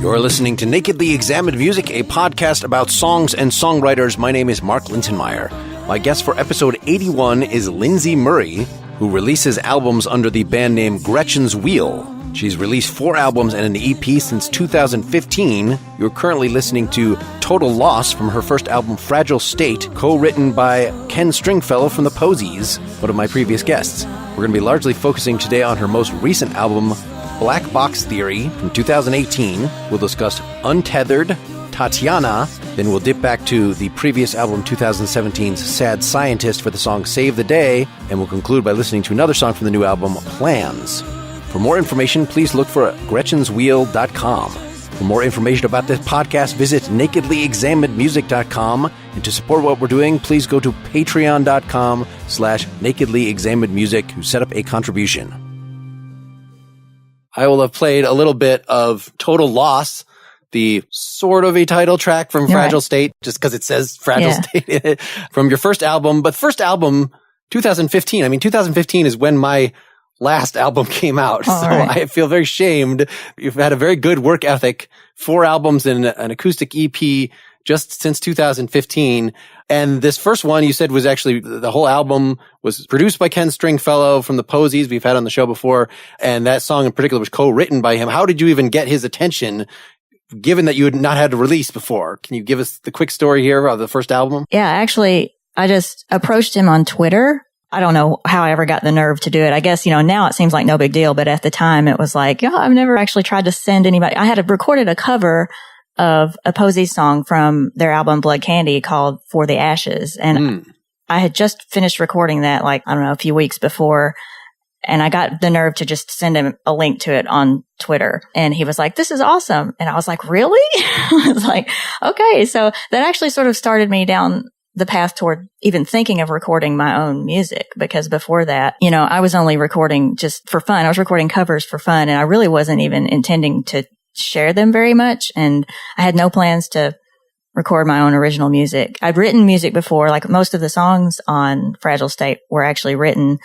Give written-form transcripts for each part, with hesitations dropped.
You're listening to Nakedly Examined Music, a podcast about songs and songwriters. My name is Mark Lintonmeyer. My guest for episode 81 is Lindsay Murray, who releases albums under the band name Gretchen's Wheel. She's released 4 albums and an EP since 2015. You're currently listening to Total Loss from her first album, Fragile State, co-written by Ken Stringfellow from the Posies, one of my previous guests. We're going to be largely focusing today on her most recent album, Black Box Theory from 2018. We'll discuss Untethered, Tatyana, then we'll dip back to the previous album 2017's Sad Scientist for the song Save the Day, and we'll conclude by listening to another song from the new album, Plans. For more information, please look for GretchensWheel.com. For more information about this podcast, visit NakedlyExaminedMusic.com. And to support what we're doing, please go to Patreon.com/NakedlyExaminedMusic to set up a contribution. I will have played a little bit of Total Loss, the sort of a title track from Fragile State, just because it says Fragile State in it, from your first album. But first album, 2015. I mean, 2015 is when my last album came out. I feel very shamed. You've had a very good work ethic, 4 albums and an acoustic EP just since 2015. And this first one you said was actually, the whole album was produced by Ken Stringfellow from the Posies we've had on the show before. And that song in particular was co-written by him. How did you even get his attention, given that you had not had a release before? Can you give us the quick story here of the first album? Yeah, actually, I just approached him on Twitter. I don't know how I ever got the nerve to do it. I guess, now it seems like no big deal, but at the time it was like, I've never actually tried to send anybody. I had recorded a cover of a Posies song from their album Blood Candy called For the Ashes. And I had just finished recording that, a few weeks before. And I got the nerve to just send him a link to it on Twitter. And he was like, this is awesome. And I was like, really? I was like, okay. So that actually sort of started me down the path toward even thinking of recording my own music, because before that, I was only recording just for fun. I was recording covers for fun, and I really wasn't even intending to share them very much. And I had no plans to record my own original music. I'd written music before, like most of the songs on Fragile State were actually written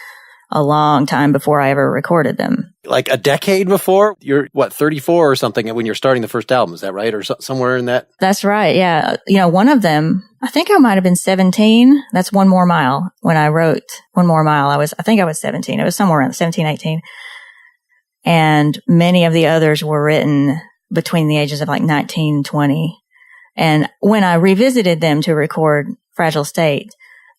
a long time before I ever recorded them. Like a decade before? You're, 34 or something when you're starting the first album, is that right? Or somewhere in that? That's right, yeah. One of them, I think I might have been 17. That's One More Mile. When I wrote One More Mile, I think I was 17. It was somewhere around 17, 18. And many of the others were written between the ages of 19 and 20. And when I revisited them to record Fragile State,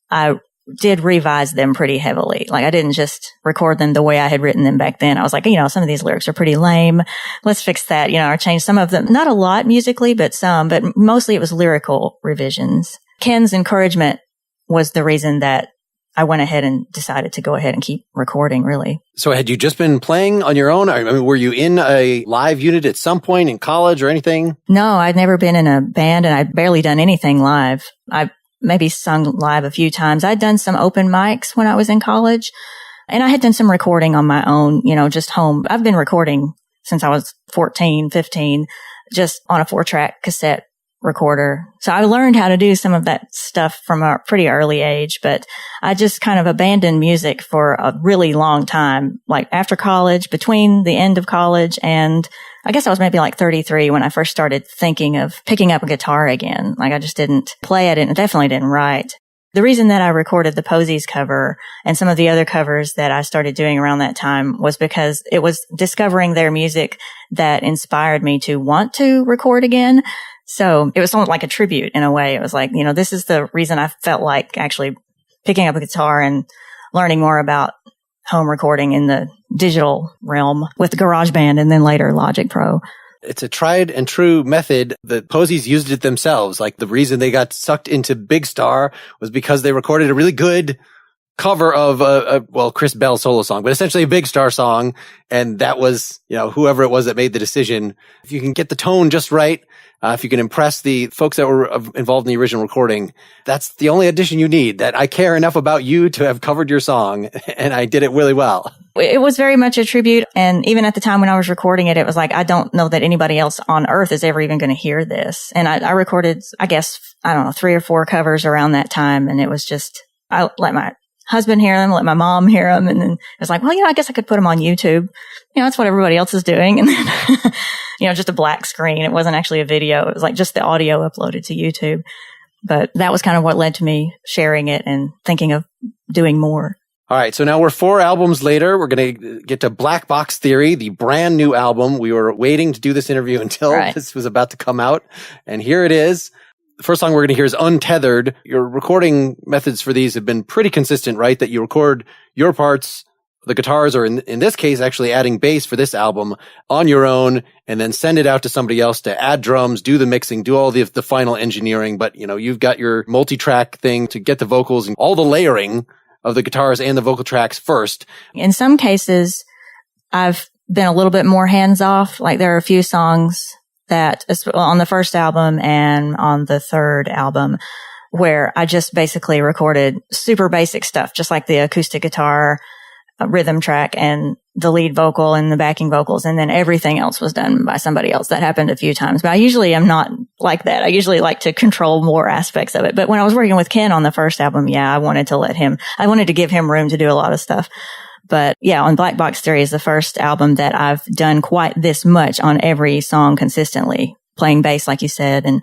I did revise them pretty heavily. I didn't just record them the way I had written them back then. I was like, some of these lyrics are pretty lame. Let's fix that. I changed some of them, not a lot musically, but some, but mostly it was lyrical revisions. Ken's encouragement was the reason that I went ahead and decided to go ahead and keep recording, really. So had you just been playing on your own? I mean, were you in a live unit at some point in college or anything? No, I'd never been in a band, and I'd barely done anything live. I maybe sung live a few times. I'd done some open mics when I was in college, and I had done some recording on my own, just home. I've been recording since I was 14, 15, just on a 4-track cassette recorder. So I learned how to do some of that stuff from a pretty early age, but I just kind of abandoned music for a really long time, after college, between the end of college, and I guess I was maybe 33 when I first started thinking of picking up a guitar again. I just didn't play it and definitely didn't write. The reason that I recorded the Posies cover and some of the other covers that I started doing around that time was because it was discovering their music that inspired me to want to record again. So it was somewhat like a tribute in a way. It was this is the reason I felt like actually picking up a guitar and learning more about home recording in the digital realm with GarageBand and then later Logic Pro. It's a tried and true method. The Posies used it themselves. The reason they got sucked into Big Star was because they recorded a really good cover of Chris Bell's solo song, but essentially a Big Star song. And that was, whoever it was that made the decision. If you can get the tone just right, if you can impress the folks that were involved in the original recording, that's the only addition you need. That I care enough about you to have covered your song, and I did it really well. It was very much a tribute. And even at the time when I was recording it, it was I don't know that anybody else on earth is ever even going to hear this. And I recorded, 3 or 4 covers around that time. And it was just, I let my husband hear them, let my mom hear them. And then it was I guess I could put them on YouTube. That's what everybody else is doing. And then just a black screen. It wasn't actually a video. It was like just the audio uploaded to YouTube. But that was kind of what led to me sharing it and thinking of doing more. All right, so now we're 4 albums later. We're going to get to Black Box Theory, the brand new album. We were waiting to do this interview until this was about to come out, and here it is. The first song we're going to hear is Untethered. Your recording methods for these have been pretty consistent, right? That you record your parts, the guitars, or in this case, actually adding bass for this album on your own, and then send it out to somebody else to add drums, do the mixing, do all the final engineering. But, you've got your multi-track thing to get the vocals and all the layering of the guitars and the vocal tracks first. In some cases, I've been a little bit more hands-off. Like there are a few songs that on the first album and on the third album where I just basically recorded super basic stuff, just like the acoustic guitar, rhythm track, and the lead vocal and the backing vocals, and then everything else was done by somebody else. That happened a few times, but I usually am not like that. I usually like to control more aspects of it. But when I was working with Ken on the first album, I wanted to give him room to do a lot of stuff. But on Black Box Theory is the first album that I've done quite this much on every song consistently, playing bass, like you said, and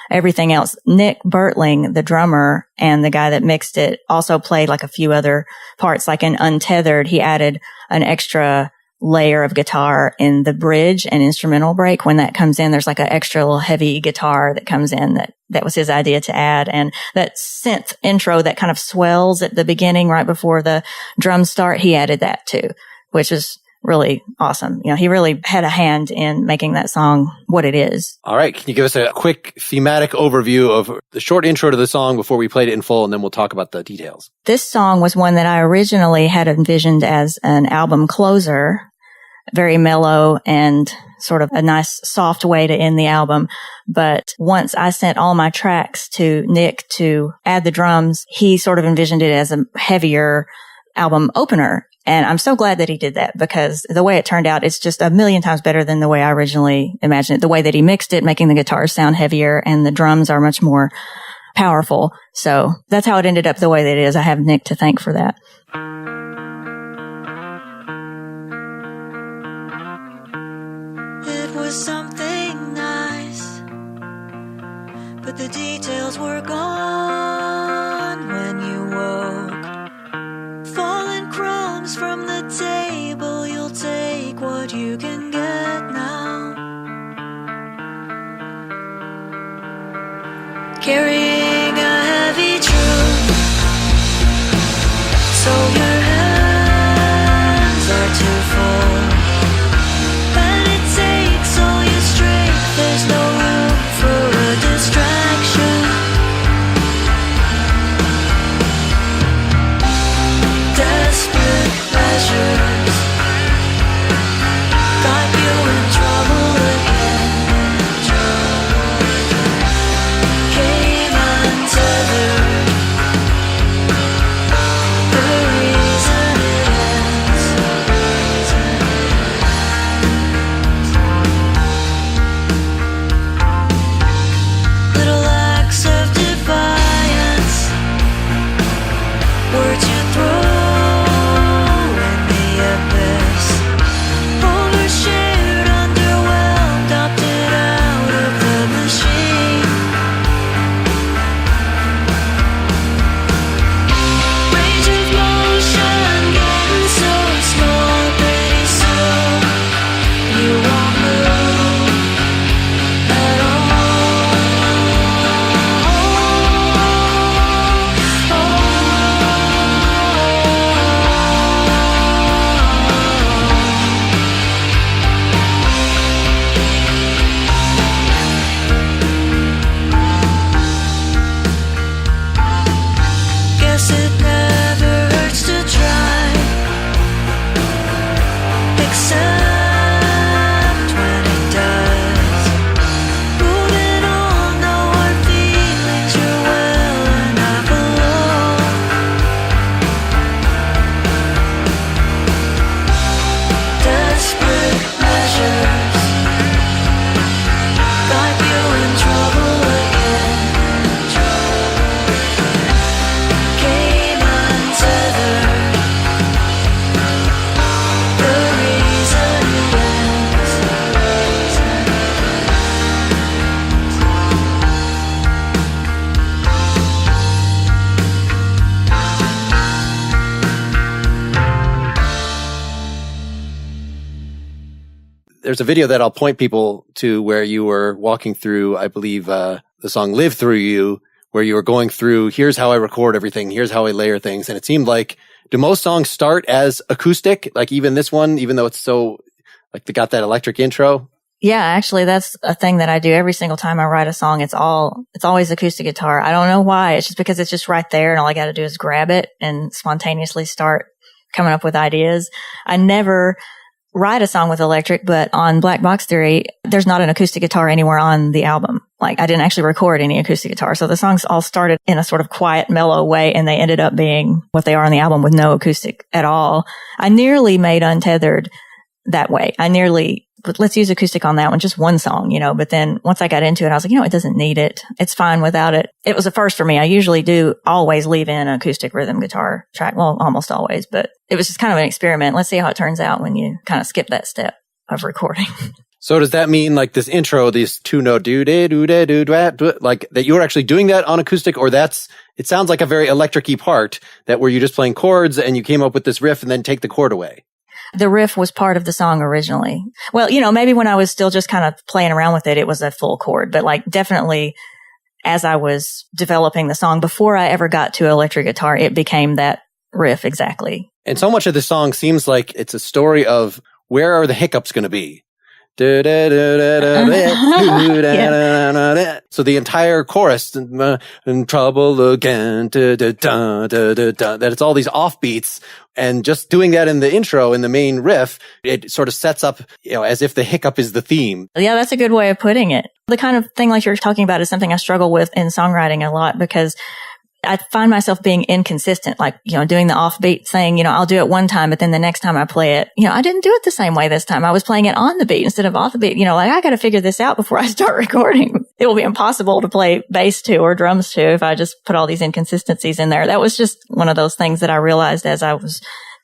everything else. Nick Bertling, the drummer and the guy that mixed it, also played like a few other parts. Like in Untethered, he added an extra layer of guitar in the bridge and instrumental break. When that comes in, there's like an extra little heavy guitar that comes in that was his idea to add. And that synth intro that kind of swells at the beginning right before the drums start, he added that too, which is really awesome. He really had a hand in making that song what it is. All right. Can you give us a quick thematic overview of the short intro to the song before we played it in full, and then we'll talk about the details? This song was one that I originally had envisioned as an album closer, very mellow and sort of a nice soft way to end the album. But once I sent all my tracks to Nick to add the drums, he sort of envisioned it as a heavier album opener. And I'm so glad that he did that, because the way it turned out, it's just a million times better than the way I originally imagined it. The way that he mixed it, making the guitars sound heavier and the drums are much more powerful. So that's how it ended up the way that it is. I have Nick to thank for that. It was something nice, but the details were gone when you woke. Fallen crumbs from the table, you'll take what you can get now. Carrying a heavy truth, so your hands are too full, and it takes all your strength. There's no room for a distraction. Desperate measures got you in trouble again. Came untethered, the reason it ends. Little acts of defiance, words you throw in the abyss. Overshared, underwhelmed, opted out of the machine. Range of motion getting so small, pretty soon you won't move at all. There's a video that I'll point people to where you were walking through, I believe, the song Live Through You, where you were going through, here's how I record everything, here's how I layer things. And it seemed like, do most songs start as acoustic? Like even this one, even though it's so, like they got that electric intro? Yeah, actually, that's a thing that I do every single time I write a song. It's always acoustic guitar. I don't know why. It's just because it's just right there and all I got to do is grab it and spontaneously start coming up with ideas. I never write a song with electric, but on Black Box Theory, there's not an acoustic guitar anywhere on the album. Like I didn't actually record any acoustic guitar. So the songs all started in a sort of quiet, mellow way and they ended up being what they are on the album with no acoustic at all. I nearly made Untethered that way. But let's use acoustic on that one, just one song, but then once I got into it, I was like, it doesn't need it. It's fine without it. It was a first for me. I usually do always leave in an acoustic rhythm guitar track. Well, almost always, but it was just kind of an experiment. Let's see how it turns out when you kind of skip that step of recording. So does that mean like this intro, these 2-note like that you were actually doing that on acoustic, or it sounds like a very electric-y part that where you're just playing chords and you came up with this riff and then take the chord away? The riff was part of the song originally. Well, maybe when I was still just kind of playing around with it, it was a full chord, but like definitely as I was developing the song, before I ever got to electric guitar, it became that riff exactly. And so much of the song seems like it's a story of where are the hiccups going to be? So the entire chorus, in trouble again, that it's all these offbeats, and just doing that in the intro, in the main riff, it sort of sets up, as if the hiccup is the theme. Yeah, that's a good way of putting it. The kind of thing like you're talking about is something I struggle with in songwriting a lot because I find myself being inconsistent, like, doing the offbeat thing, I'll do it one time, but then the next time I play it, I didn't do it the same way this time. I was playing it on the beat instead of off the beat, like I got to figure this out before I start recording. It will be impossible to play bass to or drums to if I just put all these inconsistencies in there. That was just one of those things that I realized as I was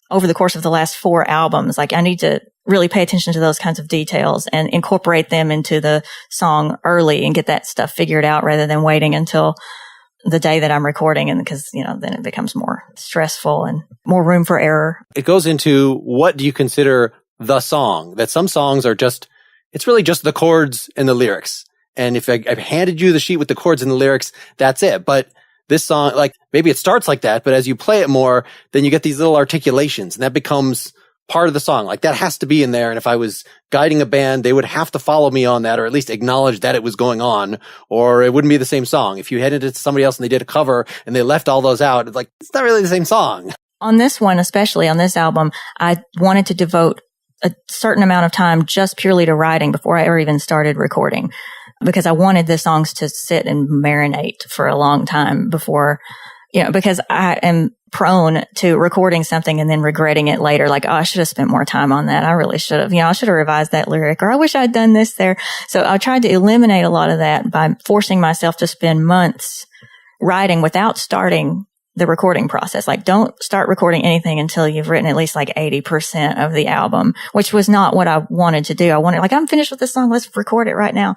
over the course of the last 4 albums, like I need to really pay attention to those kinds of details and incorporate them into the song early and get that stuff figured out rather than waiting until the day that I'm recording, and because, then it becomes more stressful and more room for error. It goes into what do you consider the song? That some songs are it's really just the chords and the lyrics. And if I've handed you the sheet with the chords and the lyrics, that's it. But this song, like maybe it starts like that, but as you play it more, then you get these little articulations and that becomes part of the song. Like that has to be in there. And if I was guiding a band, they would have to follow me on that, or at least acknowledge that it was going on, or it wouldn't be the same song. If you handed it to somebody else and they did a cover and they left all those out, it's like, it's not really the same song. On this one, especially on this album, I wanted to devote a certain amount of time just purely to writing before I ever even started recording, because I wanted the songs to sit and marinate for a long time before, because I am prone to recording something and then regretting it later. Like, I should have spent more time on that. I really should have, I should have revised that lyric, or I wish I'd done this there. So I tried to eliminate a lot of that by forcing myself to spend months writing without starting the recording process. Like, don't start recording anything until you've written at least like 80% of the album, which was not what I wanted to do. I wanted, I'm finished with this song. Let's record it right now.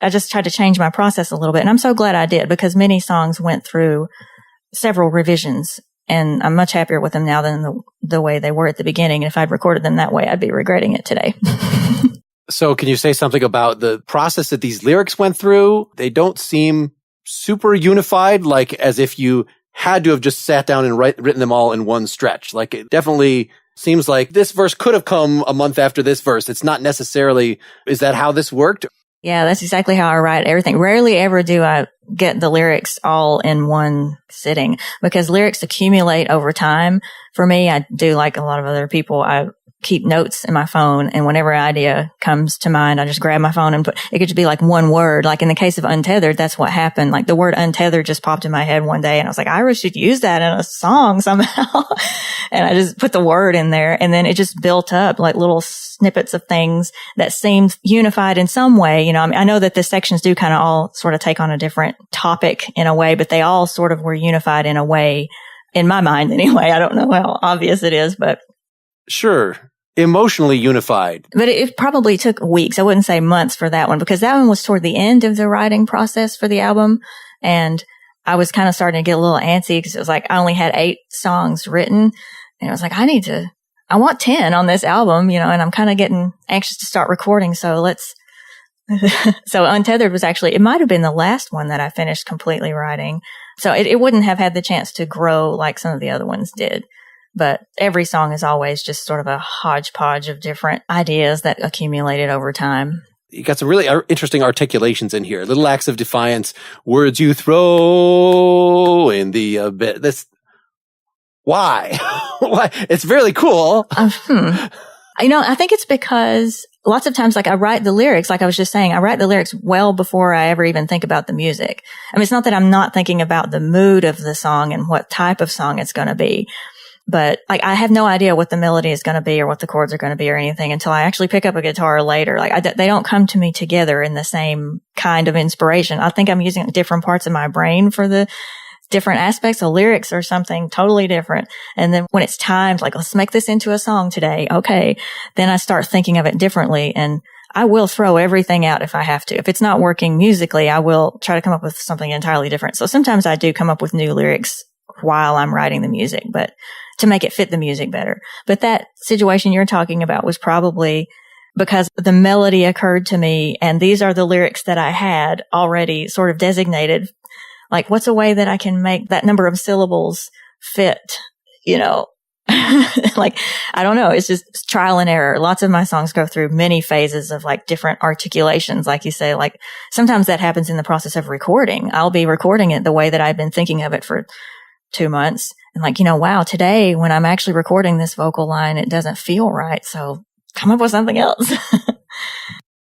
I just tried to change my process a little bit. And I'm so glad I did, because many songs went through several revisions. And I'm much happier with them now than the way they were at the beginning. And if I'd recorded them that way, I'd be regretting it today. So can you say something about the process that these lyrics went through? They don't seem super unified, like as if you had to have just sat down and written them all in one stretch. Like it definitely seems like this verse could have come a month after this verse. It's not necessarily, is that how this worked? Yeah, that's exactly how I write everything. Rarely ever do I get the lyrics all in one sitting, because lyrics accumulate over time. For me, I do like a lot of other people. I keep notes in my phone, and whenever an idea comes to mind, I just grab my phone and it could just be like one word. Like in the case of Untethered, that's what happened. Like the word untethered just popped in my head one day, and I was like, I should use that in a song somehow. And I just put the word in there, and then it just built up like little snippets of things that seemed unified in some way. I know that the sections do kind of all sort of take on a different topic in a way, but they all sort of were unified in a way, in my mind anyway. I don't know how obvious it is, but sure. Emotionally unified. But it probably took weeks. I wouldn't say months for that one, because that one was toward the end of the writing process for the album. And I was kind of starting to get a little antsy, because it was like I only had 8 songs written. And I was like, I need to I want 10 on this album, and I'm kind of getting anxious to start recording. So so Untethered was actually, it might have been the last one that I finished completely writing. So it wouldn't have had the chance to grow like some of the other ones did. But every song is always just sort of a hodgepodge of different ideas that accumulated over time. You got some really interesting articulations in here. Little acts of defiance, words you throw in the abyss. Why? Why? It's really cool. I think it's because lots of times, like I write the lyrics, like I was just saying, I write the lyrics well before I ever even think about the music. I mean, it's not that I'm not thinking about the mood of the song and what type of song it's going to be. But like, I have no idea what the melody is going to be or what the chords are going to be or anything until I actually pick up a guitar later. Like they don't come to me together in the same kind of inspiration. I think I'm using different parts of my brain for the different aspects of lyrics or something totally different. And then when it's timed, like, let's make this into a song today. Okay. Then I start thinking of it differently, and I will throw everything out if I have to. If it's not working musically, I will try to come up with something entirely different. So sometimes I do come up with new lyrics while I'm writing the music, but to make it fit the music better. But that situation you're talking about was probably because the melody occurred to me, and these are the lyrics that I had already sort of designated. Like, what's a way that I can make that number of syllables fit, Like, I don't know. It's just trial and error. Lots of my songs go through many phases of like different articulations. Like you say, like sometimes that happens in the process of recording. I'll be recording it the way that I've been thinking of it for 2 months. And like, wow, today when I'm actually recording this vocal line, it doesn't feel right. So come up with something else.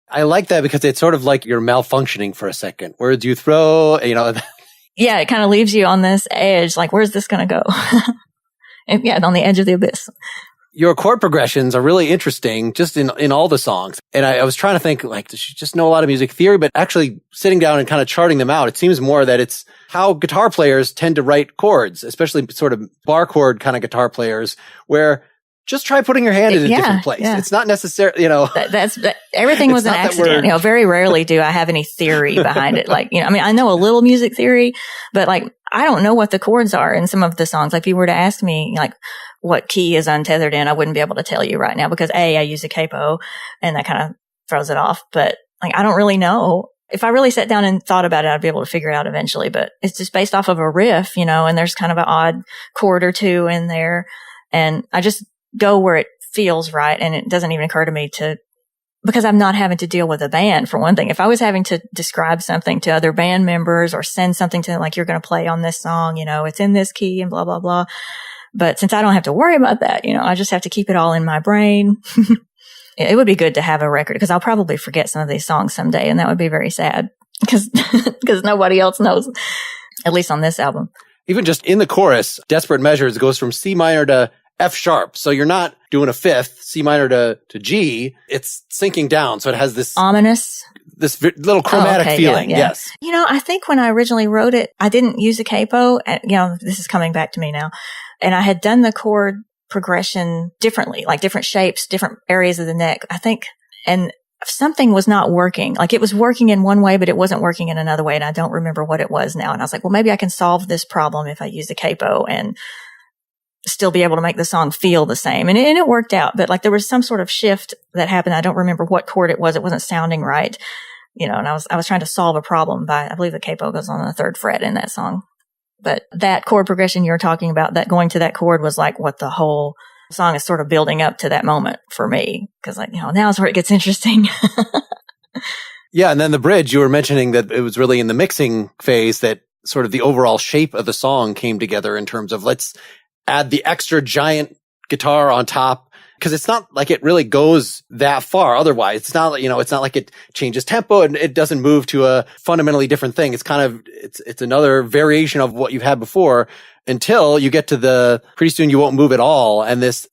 I like that because it's sort of like you're malfunctioning for a second. Words you throw, Yeah, it kind of leaves you on this edge. Like, where's this going to go? And yeah, on the edge of the abyss. Your chord progressions are really interesting just in all the songs. And I was trying to think, like, does she just know a lot of music theory? But actually sitting down and kind of charting them out, it seems more that it's how guitar players tend to write chords, especially sort of bar chord kind of guitar players, where just try putting your hand in a different place. Yeah. It's not necessarily, everything was an accident. Very rarely do I have any theory behind it. Like, I know a little music theory, but like, I don't know what the chords are in some of the songs. Like, if you were to ask me, like, what key is Untethered in, I wouldn't be able to tell you right now because I use a capo and that kind of throws it off. But like, I don't really know. If I really sat down and thought about it, I'd be able to figure it out eventually, but it's just based off of a riff, and there's kind of an odd chord or two in there. And I just go where it feels right. And it doesn't even occur to me because I'm not having to deal with a band for one thing. If I was having to describe something to other band members or send something to them, like, you're going to play on this song, it's in this key and blah, blah, blah. But since I don't have to worry about that, I just have to keep it all in my brain. It would be good to have a record because I'll probably forget some of these songs someday. And that would be very sad because nobody else knows, at least on this album. Even just in the chorus, Desperate Measures goes from C minor to F sharp. So you're not doing a fifth, C minor to G. It's sinking down. So it has this ominous, this little chromatic feeling. Yeah. Yes. I think when I originally wrote it, I didn't use a capo. This is coming back to me now. And I had done the chord progression differently, like different shapes, different areas of the neck, I think. And something was not working. Like, it was working in one way, but it wasn't working in another way. And I don't remember what it was now. And I was like, well, maybe I can solve this problem if I use the capo and still be able to make the song feel the same. And it worked out. But like, there was some sort of shift that happened. I don't remember what chord it was. It wasn't sounding right. And I was trying to solve a problem I believe the capo goes on the 3rd fret in that song. But that chord progression you're talking about, that going to that chord, was like what the whole song is sort of building up to that moment for me. Cause like, now is where it gets interesting. Yeah. And then the bridge, you were mentioning that it was really in the mixing phase that sort of the overall shape of the song came together in terms of, let's add the extra giant guitar on top. Cause it's not like it really goes that far. Otherwise, it's not, it's not like it changes tempo and it doesn't move to a fundamentally different thing. It's kind of, it's another variation of what you've had before until you get to the, pretty soon you won't move at all. And this,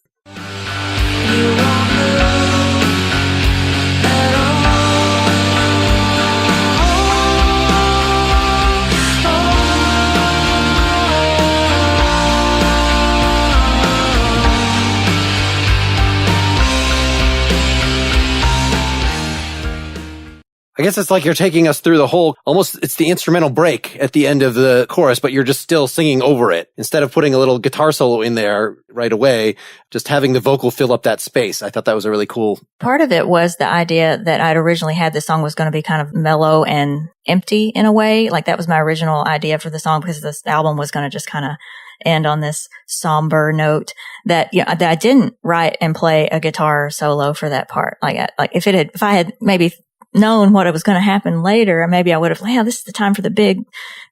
I guess it's like you're taking us through the whole, almost it's the instrumental break at the end of the chorus, but you're just still singing over it. Instead of putting a little guitar solo in there right away, just having the vocal fill up that space. I thought that was a really cool. Part of it was the idea that I'd originally had this song was going to be kind of mellow and empty in a way. Like that was my original idea for the song, because this album was going to just kind of end on this somber note that, that I didn't write and play a guitar solo for that part. If I had maybe known what it was going to happen later, maybe I would have, this is the time for the big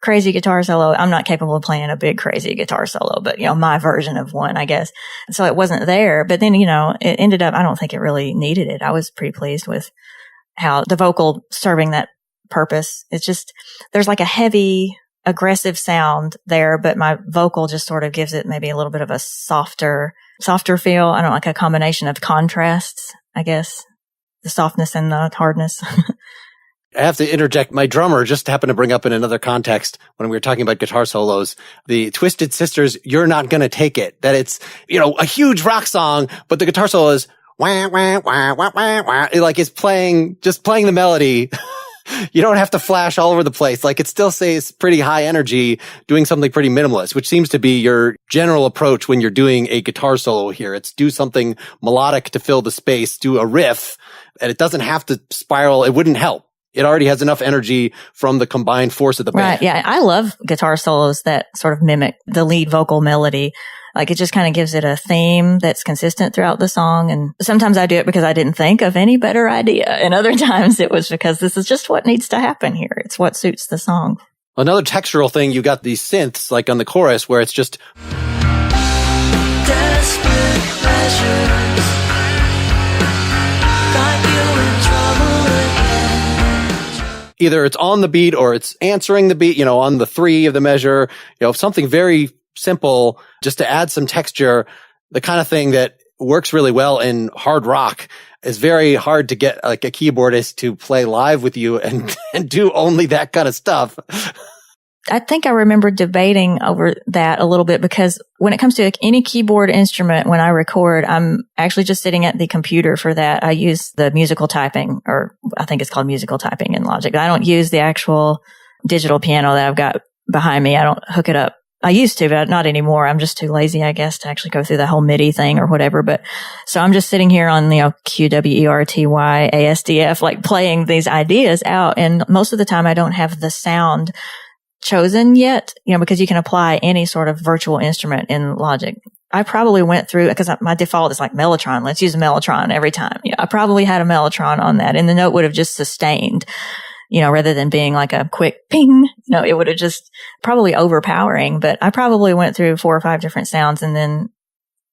crazy guitar solo. I'm not capable of playing a big crazy guitar solo, but my version of one, I guess. So it wasn't there, but then, it ended up, I don't think it really needed it. I was pretty pleased with how the vocal serving that purpose. It's just, there's like a heavy, aggressive sound there, but my vocal just sort of gives it maybe a little bit of a softer feel. I don't know, like a combination of contrasts, I guess. The softness and the hardness. I have to interject. My drummer just happened to bring up in another context when we were talking about guitar solos, the Twisted Sisters, You're Not Gonna Take It. That it's, a huge rock song, but the guitar solo is wah, wah, wah, wah, wah, wah. Like it's playing the melody. You don't have to flash all over the place. Like it still stays pretty high energy, doing something pretty minimalist, which seems to be your general approach when you're doing a guitar solo here. It's do something melodic to fill the space, do a riff, and it doesn't have to spiral. It wouldn't help. It already has enough energy from the combined force of the band. Right. Yeah. I love guitar solos that sort of mimic the lead vocal melody. Like it just kind of gives it a theme that's consistent throughout the song. And sometimes I do it because I didn't think of any better idea. And other times it was because this is just what needs to happen here. It's what suits the song. Another textural thing, you got these synths like on the chorus where it's just Desperate pleasures got you in trouble again. either it's on the beat or it's answering the beat, on the 3 of the measure, something very simple just to add some texture. The kind of thing that works really well in hard rock is very hard to get like a keyboardist to play live with you and do only that kind of stuff. I think I remember debating over that a little bit, because when it comes to any keyboard instrument, when I record, I'm actually just sitting at the computer for that. I use the musical typing, or I think it's called musical typing in Logic. I don't use the actual digital piano that I've got behind me. I don't hook it up. I used to, but not anymore. I'm just too lazy, I guess, to actually go through the whole MIDI thing or whatever. But so I'm just sitting here on, QWERTY ASDF, like playing these ideas out. And most of the time I don't have the sound chosen yet, because you can apply any sort of virtual instrument in Logic. I probably went through, because my default is like Mellotron. Let's use a Mellotron every time. I probably had a Mellotron on that, and the note would have just sustained, rather than being like a quick ping. It would have just probably overpowering. But I probably went through 4 or 5 different sounds and then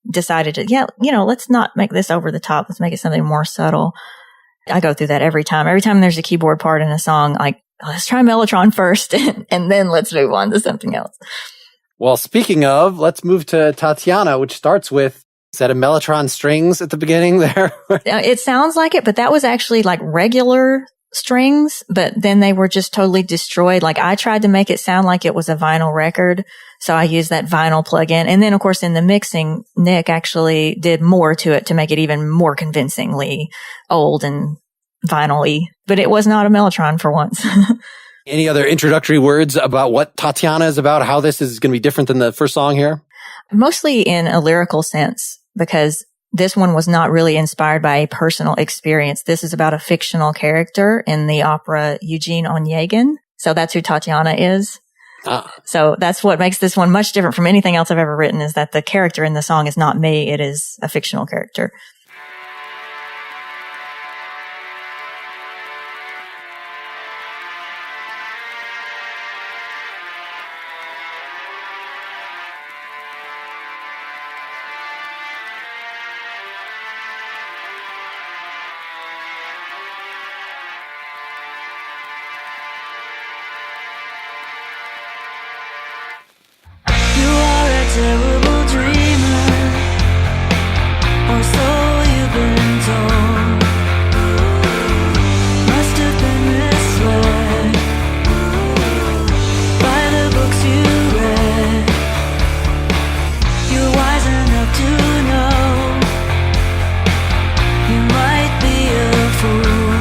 decided to, let's not make this over the top. Let's make it something more subtle. I go through that every time. Every time there's a keyboard part in a song, like, let's try Mellotron first and then let's move on to something else. Well, speaking of, let's move to Tatyana, which starts with, is that a Mellotron strings at the beginning there? It sounds like it, but that was actually like regular strings, but then they were just totally destroyed. Like I tried to make it sound like it was a vinyl record. So I used that vinyl plug-in. And then of course in the mixing, Nick actually did more to it to make it even more convincingly old and vinyl-y, but it was not a Mellotron for once. Any other introductory words about what Tatyana is about, how this is going to be different than the first song here? Mostly in a lyrical sense, because this one was not really inspired by a personal experience. This is about a fictional character in the opera Eugene Onegin. So that's who Tatyana is. So that's what makes this one much different from anything else I've ever written, is that the character in the song is not me. It is a fictional character. Terrible dreamer, or so you've been told. Must have been misled by the books you read. You're wise enough to know you might be a fool.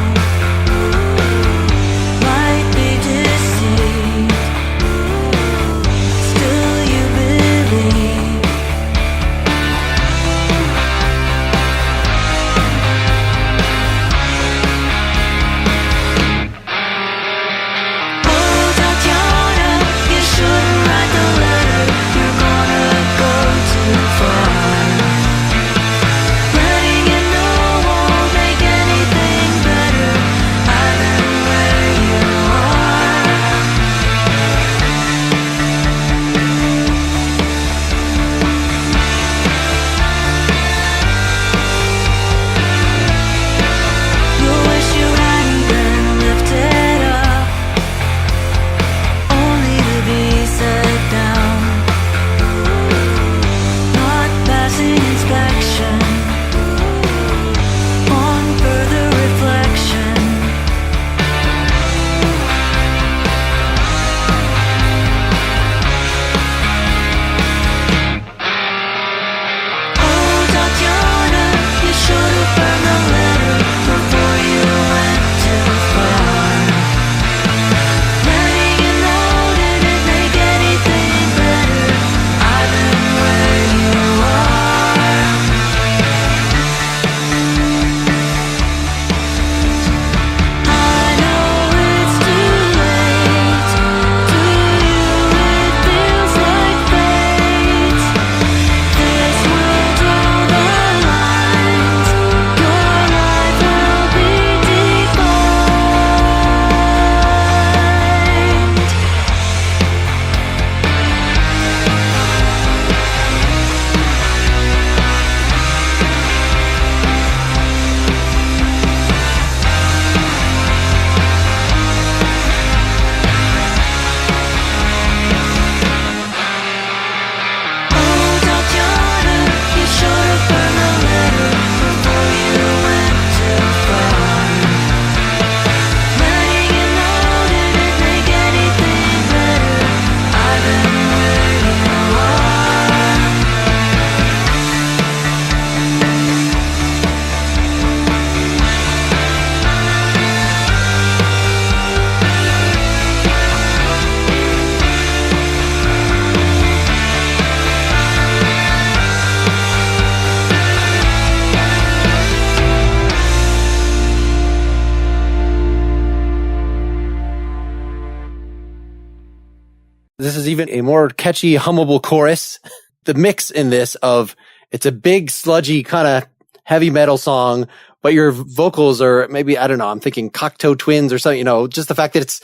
this is even a more catchy, hummable chorus. The mix in this of it's a big, sludgy kind of heavy metal song, but your vocals are maybe, I don't know, I'm thinking Cocteau Twins or something, you know, just the fact that it's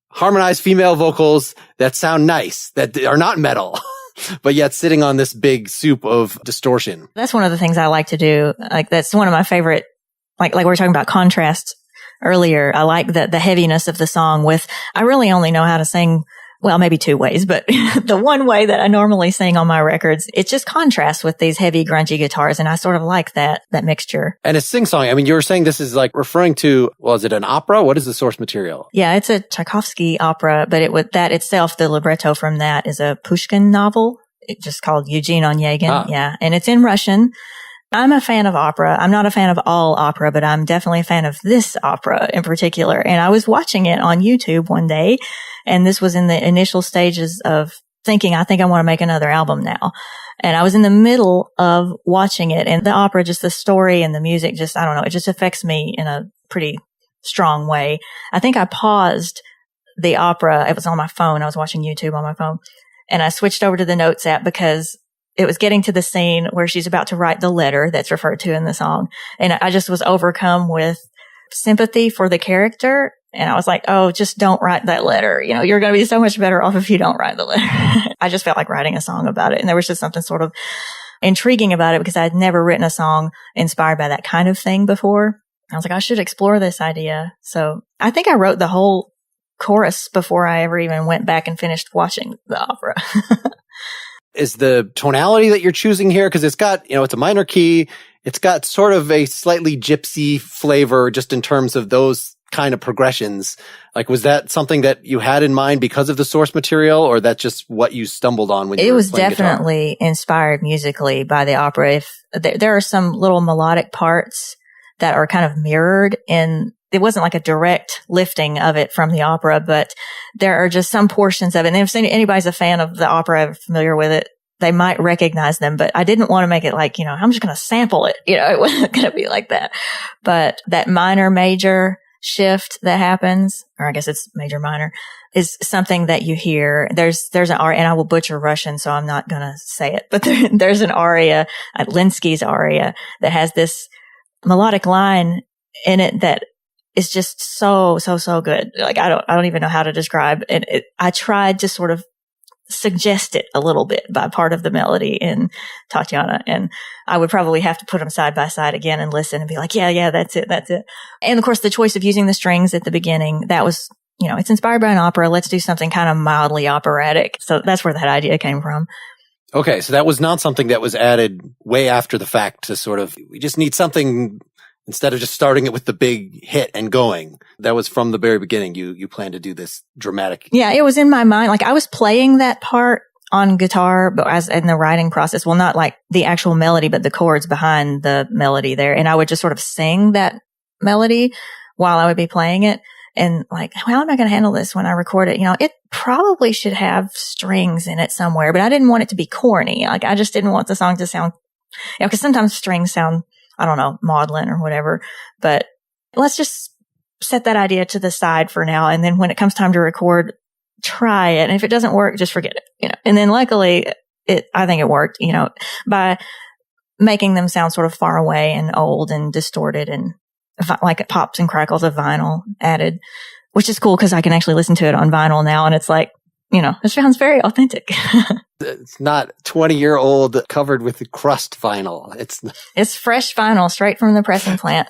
harmonized female vocals that sound nice, that are not metal, but yet sitting on this big soup of distortion. That's one of the things I like to do. Like, that's one of my favorite, like we were talking about contrast earlier. I like the heaviness of the song with, I really only know how to sing, well, maybe two ways, but the one way that I normally sing on my records, it just contrasts with these heavy, grungy guitars. And I sort of like that mixture. And a sing-song. I mean, you were saying this is like referring to, well, is it an opera? What is the source material? Yeah, it's a Tchaikovsky opera, but that itself, the libretto from that is a Pushkin novel. It's just called Eugene Onegin. Ah. Yeah. And it's in Russian. I'm a fan of opera. I'm not a fan of all opera, but I'm definitely a fan of this opera in particular. And I was watching it on YouTube one day, and this was in the initial stages of thinking, I think I want to make another album now. And I was in the middle of watching it, and the opera, just the story and the music, just, I don't know, it just affects me in a pretty strong way. I think I paused the opera. It was on my phone. I was watching YouTube on my phone, and I switched over to the notes app because it was getting to the scene where she's about to write the letter that's referred to in the song. And I just was overcome with sympathy for the character. And I was like, oh, just don't write that letter. You know, you're going to be so much better off if you don't write the letter. I just felt like writing a song about it. And there was just something sort of intriguing about it because I'd never written a song inspired by that kind of thing before. I was like, I should explore this idea. So I think I wrote the whole chorus before I ever even went back and finished watching the opera. Is the tonality that you're choosing here? Because it's got, you know, it's a minor key. It's got sort of a slightly gypsy flavor just in terms of those kind of progressions. Like, was that something that you had in mind because of the source material, or that's just what you stumbled on when you were playing guitar? It was definitely inspired musically by the opera. If there are some little melodic parts that are kind of mirrored in, it wasn't like a direct lifting of it from the opera, but there are just some portions of it. And if anybody's a fan of the opera, familiar with it, they might recognize them, but I didn't want to make it like, you know, I'm just going to sample it. You know, it wasn't going to be like that. But that minor major shift that happens, or I guess it's major minor, is something that you hear. There's an aria, and I will butcher Russian, so I'm not going to say it, but there's an aria, Lindsay's aria, that has this melodic line in it that is just so good. Like, I don't even know how to describe it. I tried to sort of suggest it a little bit by part of the melody in Tatyana, and I would probably have to put them side by side again and listen and be like, yeah, that's it. And of course, the choice of using the strings at the beginning, that was, you know, it's inspired by an opera. Let's do something kind of mildly operatic. So that's where that idea came from. Okay, so that was not something that was added way after the fact to sort of, we just need something instead of just starting it with the big hit and going. That was from the very beginning. You planned to do this dramatic. Yeah, it was in my mind. Like, I was playing that part on guitar, but as in the writing process, well, not like the actual melody, but the chords behind the melody there. And I would just sort of sing that melody while I would be playing it. And like, how am I going to handle this when I record it? You know, it probably should have strings in it somewhere, but I didn't want it to be corny. Like, I just didn't want the song to sound, you know, because sometimes strings sound, I don't know, maudlin or whatever. But let's just set that idea to the side for now. And then when it comes time to record, try it. And if it doesn't work, just forget it, you know. And then luckily, I think it worked, you know, by making them sound sort of far away and old and distorted, and like it pops and crackles of vinyl added, which is cool because I can actually listen to it on vinyl now. And it's like, you know, it sounds very authentic. It's not 20-year-old covered with crust vinyl. It's fresh vinyl straight from the pressing plant.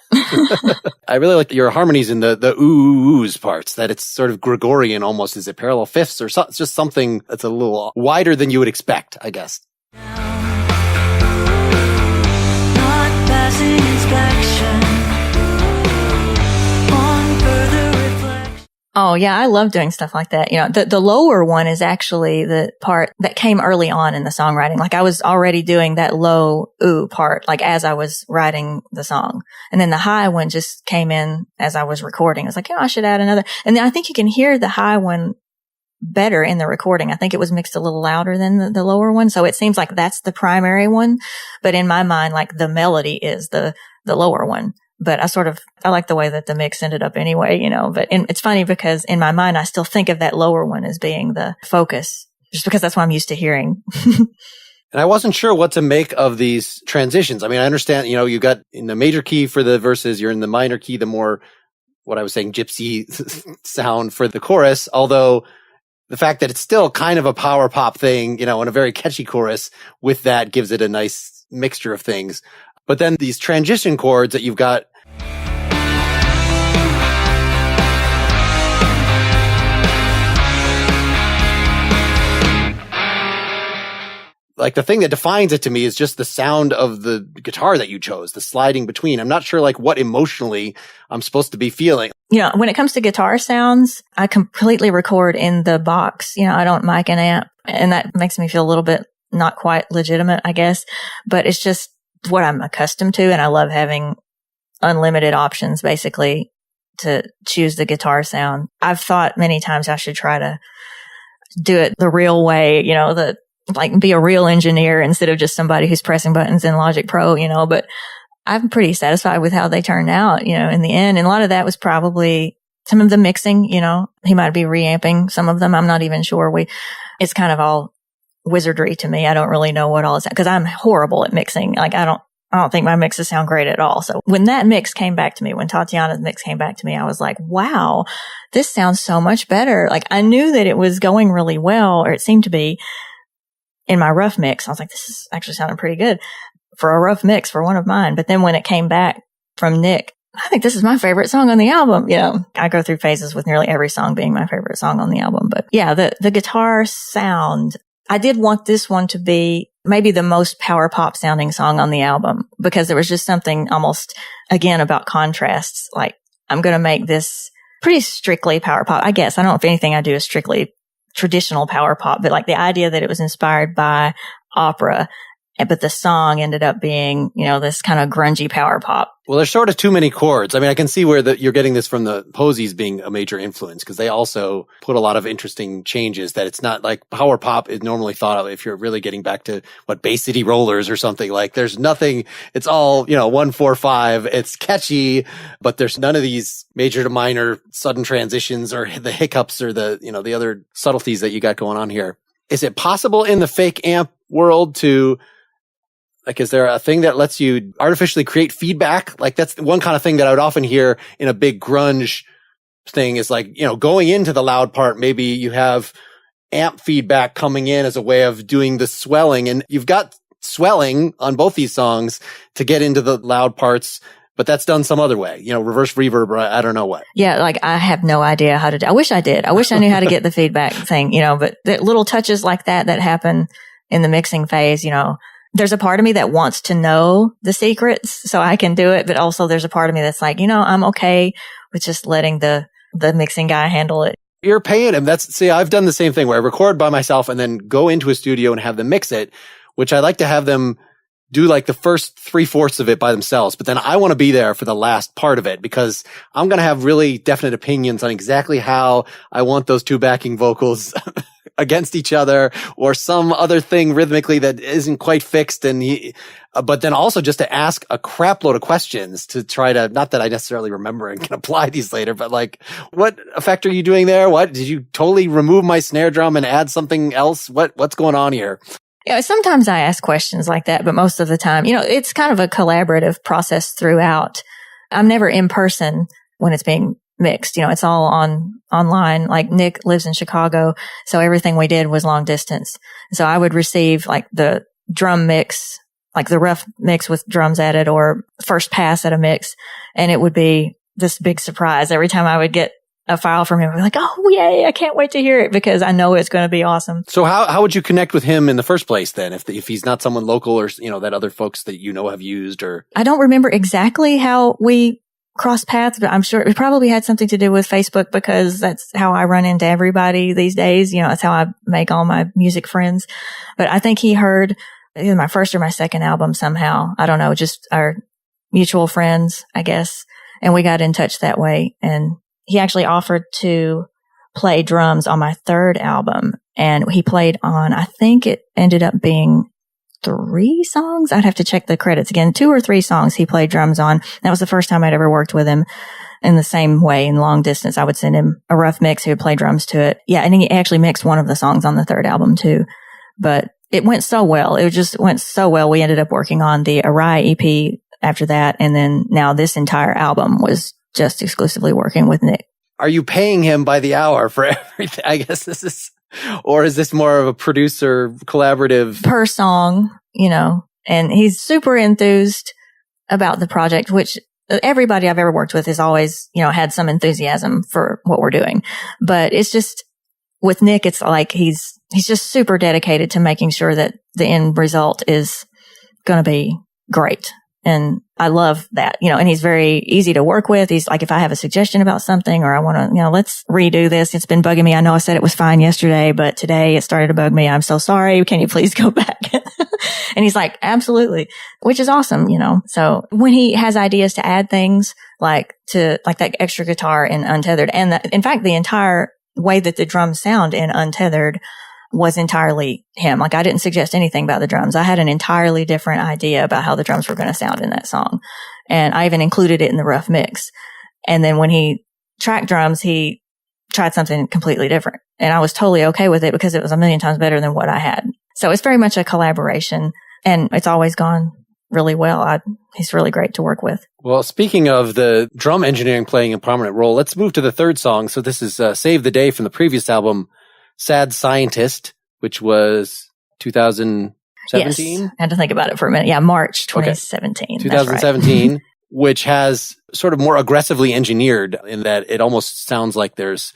I really like your harmonies in the oohs parts, that it's sort of Gregorian almost. Is it parallel fifths or it's just something that's a little wider than you would expect, I guess. Not passing inspection. On further reflection. Oh yeah, I love doing stuff like that. You know, the lower one is actually the part that came early on in the songwriting. Like, I was already doing that low ooh part, like as I was writing the song. And then the high one just came in as I was recording. I was like, you know, I should add another. And then I think you can hear the high one better in the recording. I think it was mixed a little louder than the lower one. So it seems like that's the primary one. But in my mind, like, the melody is the lower one. But I like the way that the mix ended up anyway, you know. But it's funny because in my mind, I still think of that lower one as being the focus. just because that's what I'm used to hearing. And I wasn't sure what to make of these transitions. I mean, I understand, you got in the major key for the verses, you're in the minor key, the more, what I was saying, gypsy sound for the chorus. Although the fact that it's still kind of a power pop thing, and a very catchy chorus with that gives it a nice mixture of things. But then these transition chords that you've got, like the thing that defines it to me is just the sound of the guitar that you chose, the sliding between. I'm not sure like what emotionally I'm supposed to be feeling. When it comes to guitar sounds, I completely record in the box. I don't mic and amp, and that makes me feel a little bit not quite legitimate, I guess, but it's just what I'm accustomed to. And I love having unlimited options basically to choose the guitar sound. I've thought many times I should try to do it the real way, be a real engineer instead of just somebody who's pressing buttons in Logic Pro, but I'm pretty satisfied with how they turned out, in the end. And a lot of that was probably some of the mixing, he might be reamping some of them. I'm not even sure. It's kind of all wizardry to me. I don't really know what all is, because I'm horrible at mixing. Like I don't think my mixes sound great at all. So when that mix came back to me, when Tatyana's mix came back to me, I was like, wow, this sounds so much better. Like I knew that it was going really well, or it seemed to be. In my rough mix, I was like, this is actually sounding pretty good for a rough mix for one of mine. But then when it came back from Nick, I think this is my favorite song on the album. I go through phases with nearly every song being my favorite song on the album. But yeah, the guitar sound, I did want this one to be maybe the most power pop sounding song on the album, because there was just something almost, again, about contrasts. Like I'm going to make this pretty strictly power pop. I guess I don't know if anything I do is strictly traditional power pop, but like the idea that it was inspired by opera, but the song ended up being, this kind of grungy power pop. Well, there's sort of too many chords. I mean, I can see where you're getting this from the Posies being a major influence, because they also put a lot of interesting changes that it's not like power pop is normally thought of if you're really getting back to what Bay City Rollers or something. Like there's nothing, it's all, 1, 4, 5. It's catchy, but there's none of these major to minor sudden transitions or the hiccups or the, the other subtleties that you got going on here. Is it possible in the fake amp world to, like, is there a thing that lets you artificially create feedback? Like, that's one kind of thing that I would often hear in a big grunge thing is like, going into the loud part, maybe you have amp feedback coming in as a way of doing the swelling. And you've got swelling on both these songs to get into the loud parts, but that's done some other way, reverse reverb, or I don't know what. Yeah, like I have no idea how to do. I wish I did. I wish I knew how to get the feedback thing, but the little touches like that happen in the mixing phase, there's a part of me that wants to know the secrets so I can do it. But also there's a part of me that's like, I'm okay with just letting the mixing guy handle it. You're paying him. I've done the same thing where I record by myself and then go into a studio and have them mix it, which I like to have them do like the first 3/4 of it by themselves. But then I want to be there for the last part of it, because I'm going to have really definite opinions on exactly how I want those two backing vocals against each other, or some other thing rhythmically that isn't quite fixed. But then also just to ask a crap load of questions to try to, not that I necessarily remember and can apply these later, but like, what effect are you doing there? What did you totally remove my snare drum and add something else? What's going on here? Sometimes I ask questions like that, but most of the time, it's kind of a collaborative process throughout. I'm never in person when it's being mixed. It's all online. Like Nick lives in Chicago, so everything we did was long distance. So I would receive like the drum mix, like the rough mix with drums added, or first pass at a mix, and it would be this big surprise every time I would get a file from him. We're like, oh yay, I can't wait to hear it, because I know it's going to be awesome. So how would you connect with him in the first place then, if he's not someone local, or that other folks that have used? Or I don't remember exactly how we cross paths, but I'm sure it probably had something to do with Facebook, because that's how I run into everybody these days. That's how I make all my music friends. But I think he heard either my first or my second album somehow. I don't know, just our mutual friends, I guess. And we got in touch that way. And he actually offered to play drums on my third album. And he played on, I think it ended up being 3 songs. I'd have to check the credits again. 2 or 3 songs he played drums on. That was the first time I'd ever worked with him. in the same way in long distance. I would send him a rough mix. He would play drums to it. Yeah. And he actually mixed one of the songs on the third album too. But it went so well. It just went so well. We ended up working on the Arai EP after that. And then now this entire album was just exclusively working with Nick. Are you paying him by the hour for everything? I guess this is, or is this more of a producer collaborative? Per song, and he's super enthused about the project, which everybody I've ever worked with has always, had some enthusiasm for what we're doing. But it's just, with Nick, it's like he's just super dedicated to making sure that the end result is going to be great. And I love that, and he's very easy to work with. He's like, if I have a suggestion about something or I want to, let's redo this. It's been bugging me. I know I said it was fine yesterday, but today it started to bug me. I'm so sorry. Can you please go back? And he's like, absolutely, which is awesome, So when he has ideas to add things like that extra guitar in Untethered, and in fact, the entire way that the drums sound in Untethered was entirely him. Like, I didn't suggest anything about the drums. I had an entirely different idea about how the drums were going to sound in that song. And I even included it in the rough mix. And then when he tracked drums, he tried something completely different. And I was totally okay with it because it was a million times better than what I had. So it's very much a collaboration, and it's always gone really well. He's really great to work with. Well, speaking of the drum engineering playing a prominent role, let's move to the third song. So this is Save the Day from the previous album, Sad Scientist, which was 2017? Yes. I had to think about it for a minute. Yeah, March 2017. Okay. 2017, right. Which has sort of more aggressively engineered in that it almost sounds like there's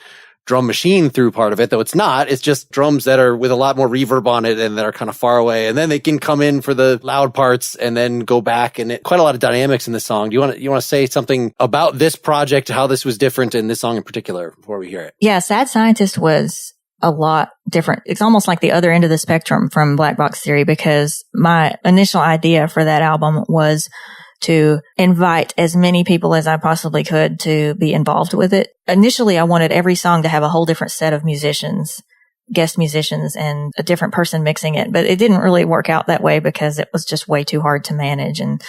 drum machine through part of it, though it's not. It's just drums that are with a lot more reverb on it and that are kind of far away. And then they can come in for the loud parts and then go back, and quite a lot of dynamics in this song. Do you want to say something about this project, how this was different in this song in particular before we hear it? Yeah, Sad Scientist was a lot different. It's almost like the other end of the spectrum from Black Box Theory, because my initial idea for that album was to invite as many people as I possibly could to be involved with it. Initially, I wanted every song to have a whole different set of musicians, guest musicians, and a different person mixing it. But it didn't really work out that way because it was just way too hard to manage. And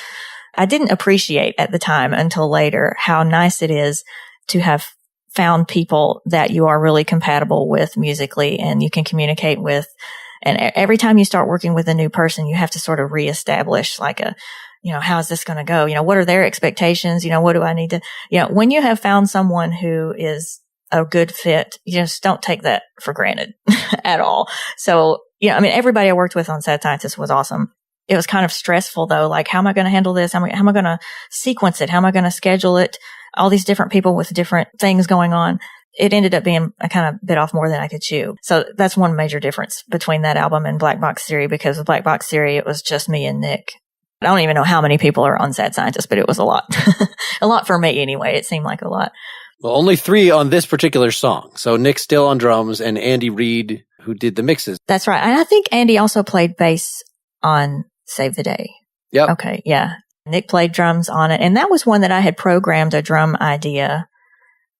I didn't appreciate at the time until later how nice it is to have found people that you are really compatible with musically and you can communicate with. And every time you start working with a new person, you have to sort of reestablish how is this going to go? What are their expectations? What do I need to, when you have found someone who is a good fit, you just don't take that for granted at all. So, everybody I worked with on Sad Scientist was awesome. It was kind of stressful though. Like, how am I going to handle this? How am I going to sequence it? How am I going to schedule it? All these different people with different things going on. It ended up being a kind of bit off more than I could chew. So that's one major difference between that album and Black Box Theory, because with Black Box Theory, it was just me and Nick. I don't even know how many people are on Sad Scientist, but it was a lot. A lot for me anyway. It seemed like a lot. Well, only 3 on this particular song. So Nick's still on drums and Andy Reid, who did the mixes. That's right. And I think Andy also played bass on Save the Day. Yep. Okay. Yeah. Nick played drums on it. And that was one that I had programmed a drum idea,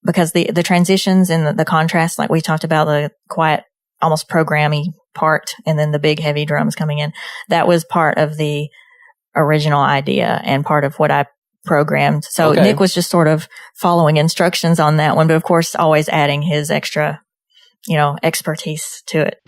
because the transitions and the contrast, like we talked about, the quiet, almost programmy part, and then the big heavy drums coming in. That was part of the original idea and part of what I programmed. So okay. Nick was just sort of following instructions on that one, but of course always adding his extra, expertise to it.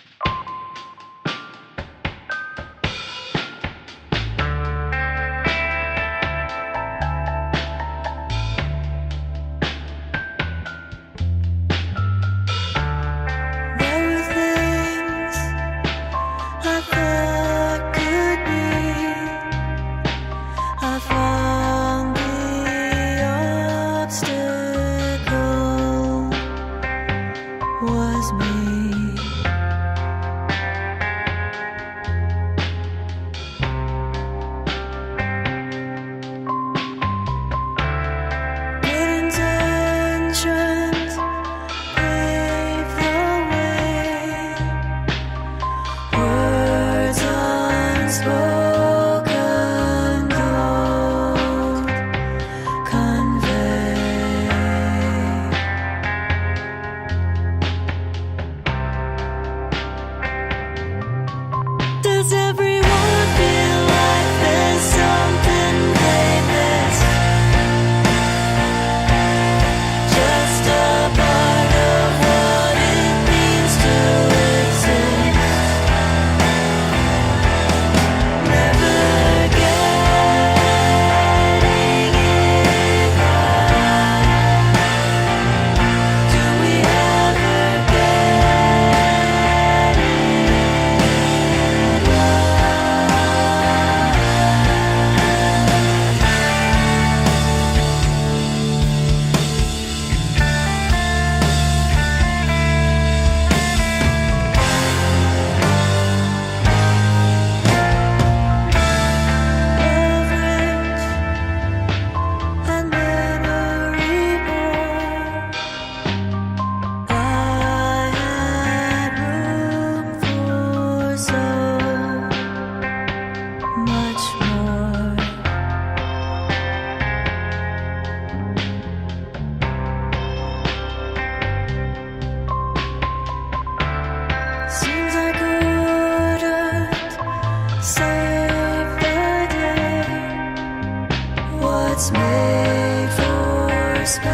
that's made for spending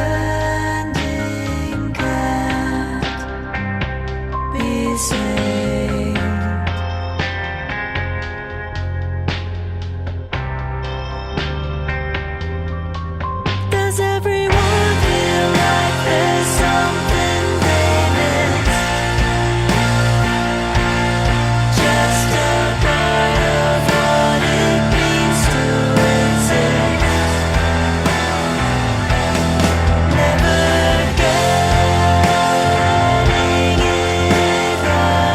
can't be saved. Does everyone feel like there's something they miss? Just a part of what it means to exist. Never getting it right.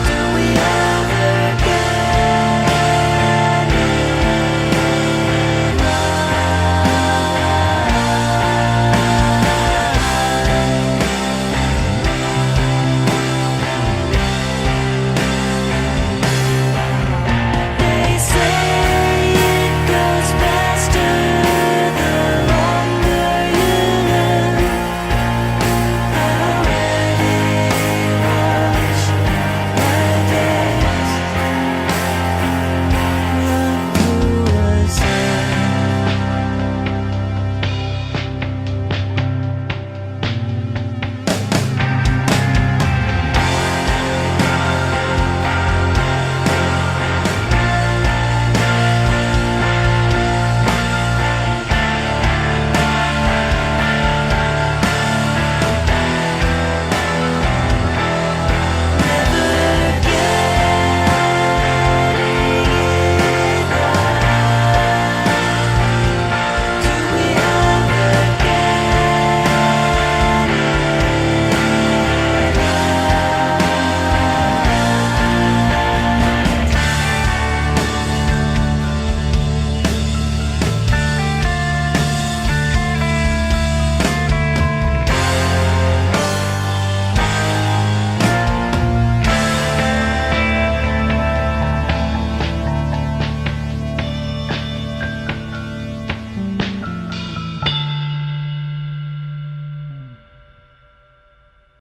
Do we ever get it They say it goes faster the longer you live. Already watch my days run through a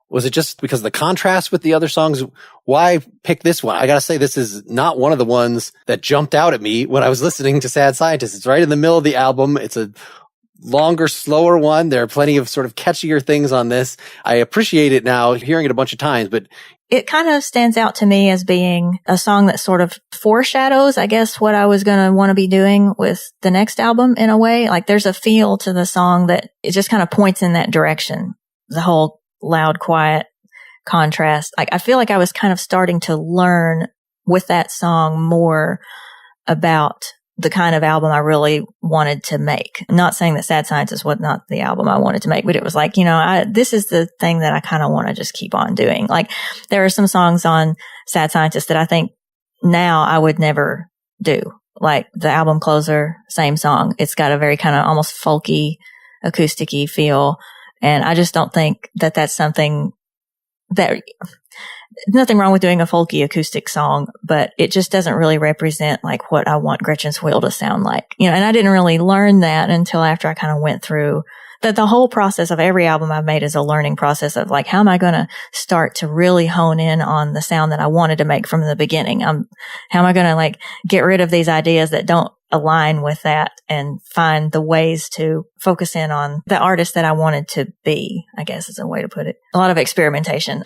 Was it just because of the contrast with the other songs? Why pick this one? I gotta say, this is not one of the ones that jumped out at me when I was listening to Sad Scientist. It's right in the middle of the album. It's a longer, slower one. There are plenty of sort of catchier things on this. I appreciate it now, hearing it a bunch of times, but It kind of stands out to me as being a song that sort of foreshadows, I guess, what I was going to want to be doing with the next album in a way. Like there's a feel to the song that it just kind of points in that direction. The whole loud, quiet contrast. Like I feel like I was kind of starting to learn with that song more about the kind of album I really wanted to make. I'm not saying that Sad Scientist was not the album I wanted to make, but it was like, this is the thing that I kind of want to just keep on doing. Like there are some songs on Sad Scientist that I think now I would never do. Like the album closer, same song. It's got a very kind of almost folky, acoustic-y feel. And I just don't think that that's something that, nothing wrong with doing a folky acoustic song, but it just doesn't really represent like what I want Gretchen's Wheel to sound like. And I didn't really learn that until after I kind of went through that. The whole process of every album I've made is a learning process of like, how am I going to start to really hone in on the sound that I wanted to make from the beginning? How am I going to like get rid of these ideas that don't align with that and find the ways to focus in on the artist that I wanted to be, I guess is a way to put it. A lot of experimentation,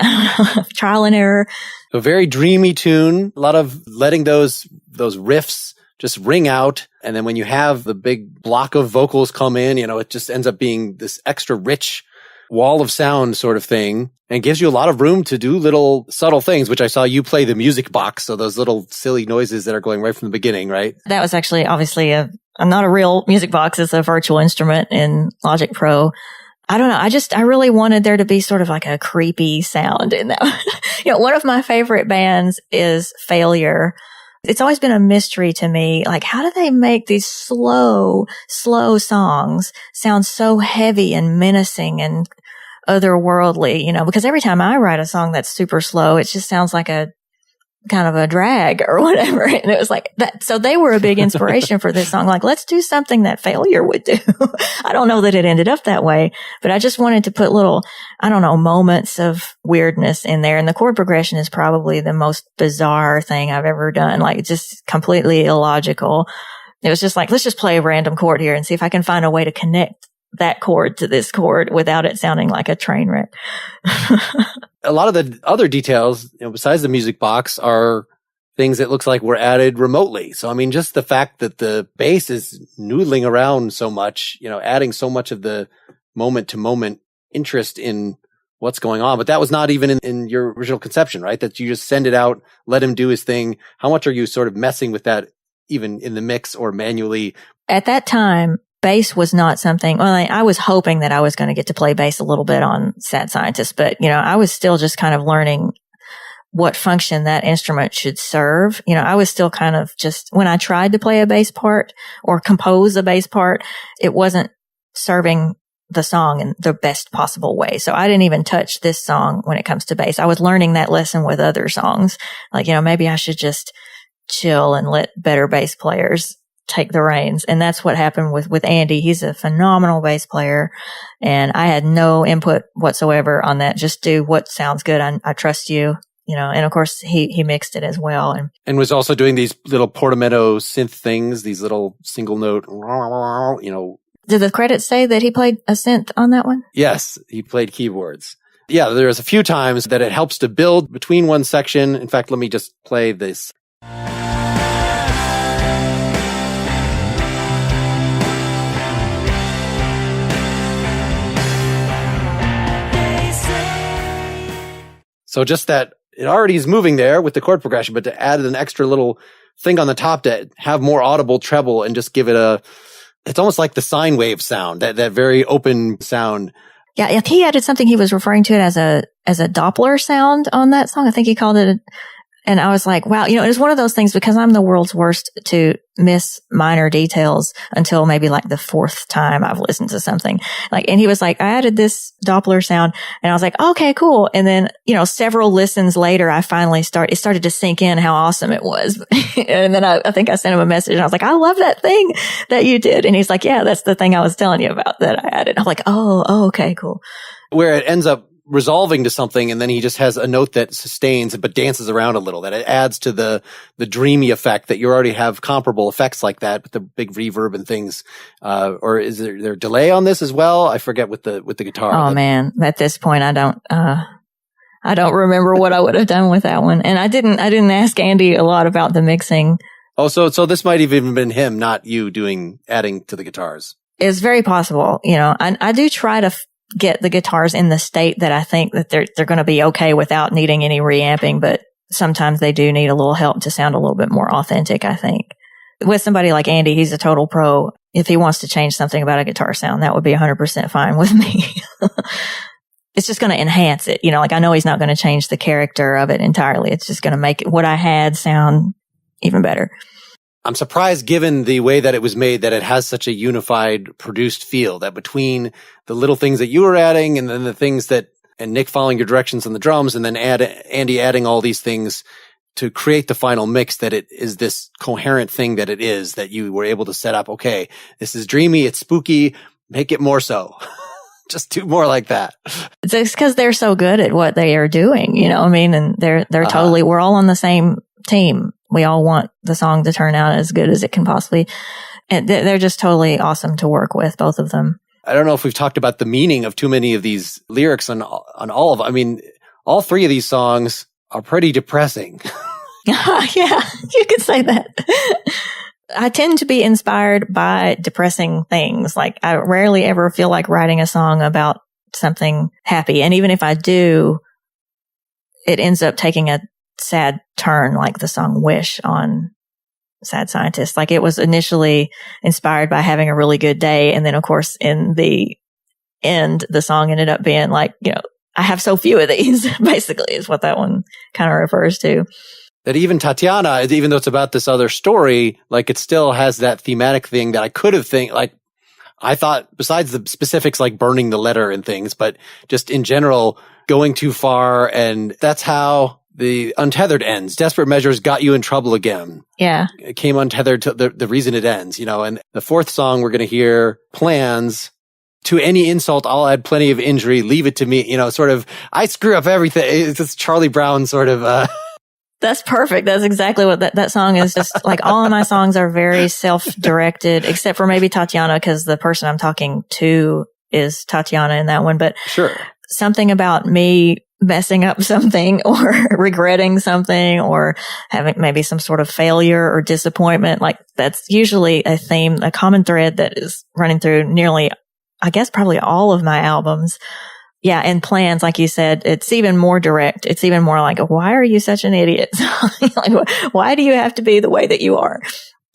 trial and error. a very dreamy tune, a lot of letting those riffs just ring out. And then when you have the big block of vocals come in, it just ends up being this extra rich wall of sound sort of thing, and gives you a lot of room to do little subtle things, which I saw you play the music box. So those little silly noises that are going right from the beginning, right? That was actually obviously not a real music box. It's a virtual instrument in Logic Pro. I don't know. I really wanted there to be sort of like a creepy sound in that. One of my favorite bands is Failure. It's always been a mystery to me. Like, how do they make these slow songs sound so heavy and menacing and otherworldly, because every time I write a song that's super slow, it just sounds like a kind of a drag or whatever. And it was like that. So they were a big inspiration for this song. Like, let's do something that Failure would do. I don't know that it ended up that way, but I just wanted to put little, moments of weirdness in there. And the chord progression is probably the most bizarre thing I've ever done. Like, just completely illogical. It was just like, let's just play a random chord here and see if I can find a way to connect that chord to this chord without it sounding like a train wreck. A lot of the other details, besides the music box, are things that looks like were added remotely. So, I mean, just the fact that the bass is noodling around so much, adding so much of the moment to moment interest in what's going on. But that was not even in your original conception, right? That you just send it out, let him do his thing. How much are you sort of messing with that even in the mix or manually? At that time, bass was not something, well, I was hoping that I was going to get to play bass a little bit on Sad Scientist, but, I was still just kind of learning what function that instrument should serve. I was still kind of just, when I tried to play a bass part or compose a bass part, it wasn't serving the song in the best possible way. So I didn't even touch this song when it comes to bass. I was learning that lesson with other songs. Like, maybe I should just chill and let better bass players take the reins. And that's what happened with Andy. He's a phenomenal bass player, and I had no input whatsoever on that. Just do what sounds good. I trust you. And of course he mixed it as well. And was also doing these little portamento synth things, these little single note, Did the credits say that he played a synth on that one? Yes, he played keyboards. Yeah, there's a few times that it helps to build between one section. In fact, let me just play this. So just that it already is moving there with the chord progression, but to add an extra little thing on the top to have more audible treble and just give it it's almost like the sine wave sound, that very open sound. Yeah, he added something. He was referring to it as a Doppler sound on that song. I think he called it and I was like, wow, it was one of those things because I'm the world's worst to miss minor details until maybe like the fourth time I've listened to something. And he was like, I added this Doppler sound and I was like, okay, cool. And then, several listens later, it started to sink in how awesome it was. And then I think I sent him a message and I was like, I love that thing that you did. And he's like, yeah, that's the thing I was telling you about that I added. I'm like, oh, okay, cool. Where it ends up resolving to something, and then he just has a note that sustains but dances around a little, that it adds to the dreamy effect that you already have comparable effects like that with the big reverb and things. Or is there delay on this as well? I forget with the guitar. Oh man, at this point I don't remember what I would have done with that one. And I didn't ask Andy a lot about the mixing. Oh, so this might have even been him, not you adding to the guitars. It's very possible. I do try to get the guitars in the state that I think that they're going to be okay without needing any reamping, but sometimes they do need a little help to sound a little bit more authentic, I think. With somebody like Andy, he's a total pro. If he wants to change something about a guitar sound, that would be 100% fine with me. It's just going to enhance it. I know he's not going to change the character of it entirely. It's just going to make what I had sound even better. I'm surprised, given the way that it was made, that it has such a unified produced feel, that between the little things that you were adding and then the things and Nick following your directions on the drums, and then Andy adding all these things to create the final mix, that it is this coherent thing that it is, that you were able to set up. Okay, this is dreamy, it's spooky, make it more so. Just do more like that. It's because they're so good at what they are doing, and they're totally, we're all on the same team. We all want the song to turn out as good as it can possibly. And they're just totally awesome to work with, both of them. I don't know if we've talked about the meaning of too many of these lyrics on all of them. I mean, all three of these songs are pretty depressing. Yeah, you could say that. I tend to be inspired by depressing things. Like, I rarely ever feel like writing a song about something happy. And even if I do, it ends up taking a sad turn, like the song Wish on Sad Scientist. Like, it was initially inspired by having a really good day. And then, of course, in the end, the song ended up being like, I have so few of these, basically, is what that one kind of refers to. That even Tatyana, even though it's about this other story, like, it still has that thematic thing that I could have I thought, besides the specifics like burning the letter and things, but just in general, going too far. And that's how the Untethered ends. Desperate measures got you in trouble again. Yeah. It came untethered to the reason it ends, and the fourth song we're going to hear, Plans. To any insult, I'll add plenty of injury. Leave it to me. Sort of, I screw up everything. It's this Charlie Brown sort of, That's perfect. That's exactly what that song is. Just like all of my songs are very self-directed, except for maybe Tatyana, because the person I'm talking to is Tatyana in that one. But Sure. Something about me messing up something or regretting something or having maybe some sort of failure or disappointment, like that's usually a theme, a common thread that is running through nearly, I guess, probably all of my albums. Yeah. And Plans, like you said, it's even more direct. It's even more like, why are you such an idiot? Like, why do you have to be the way that you are?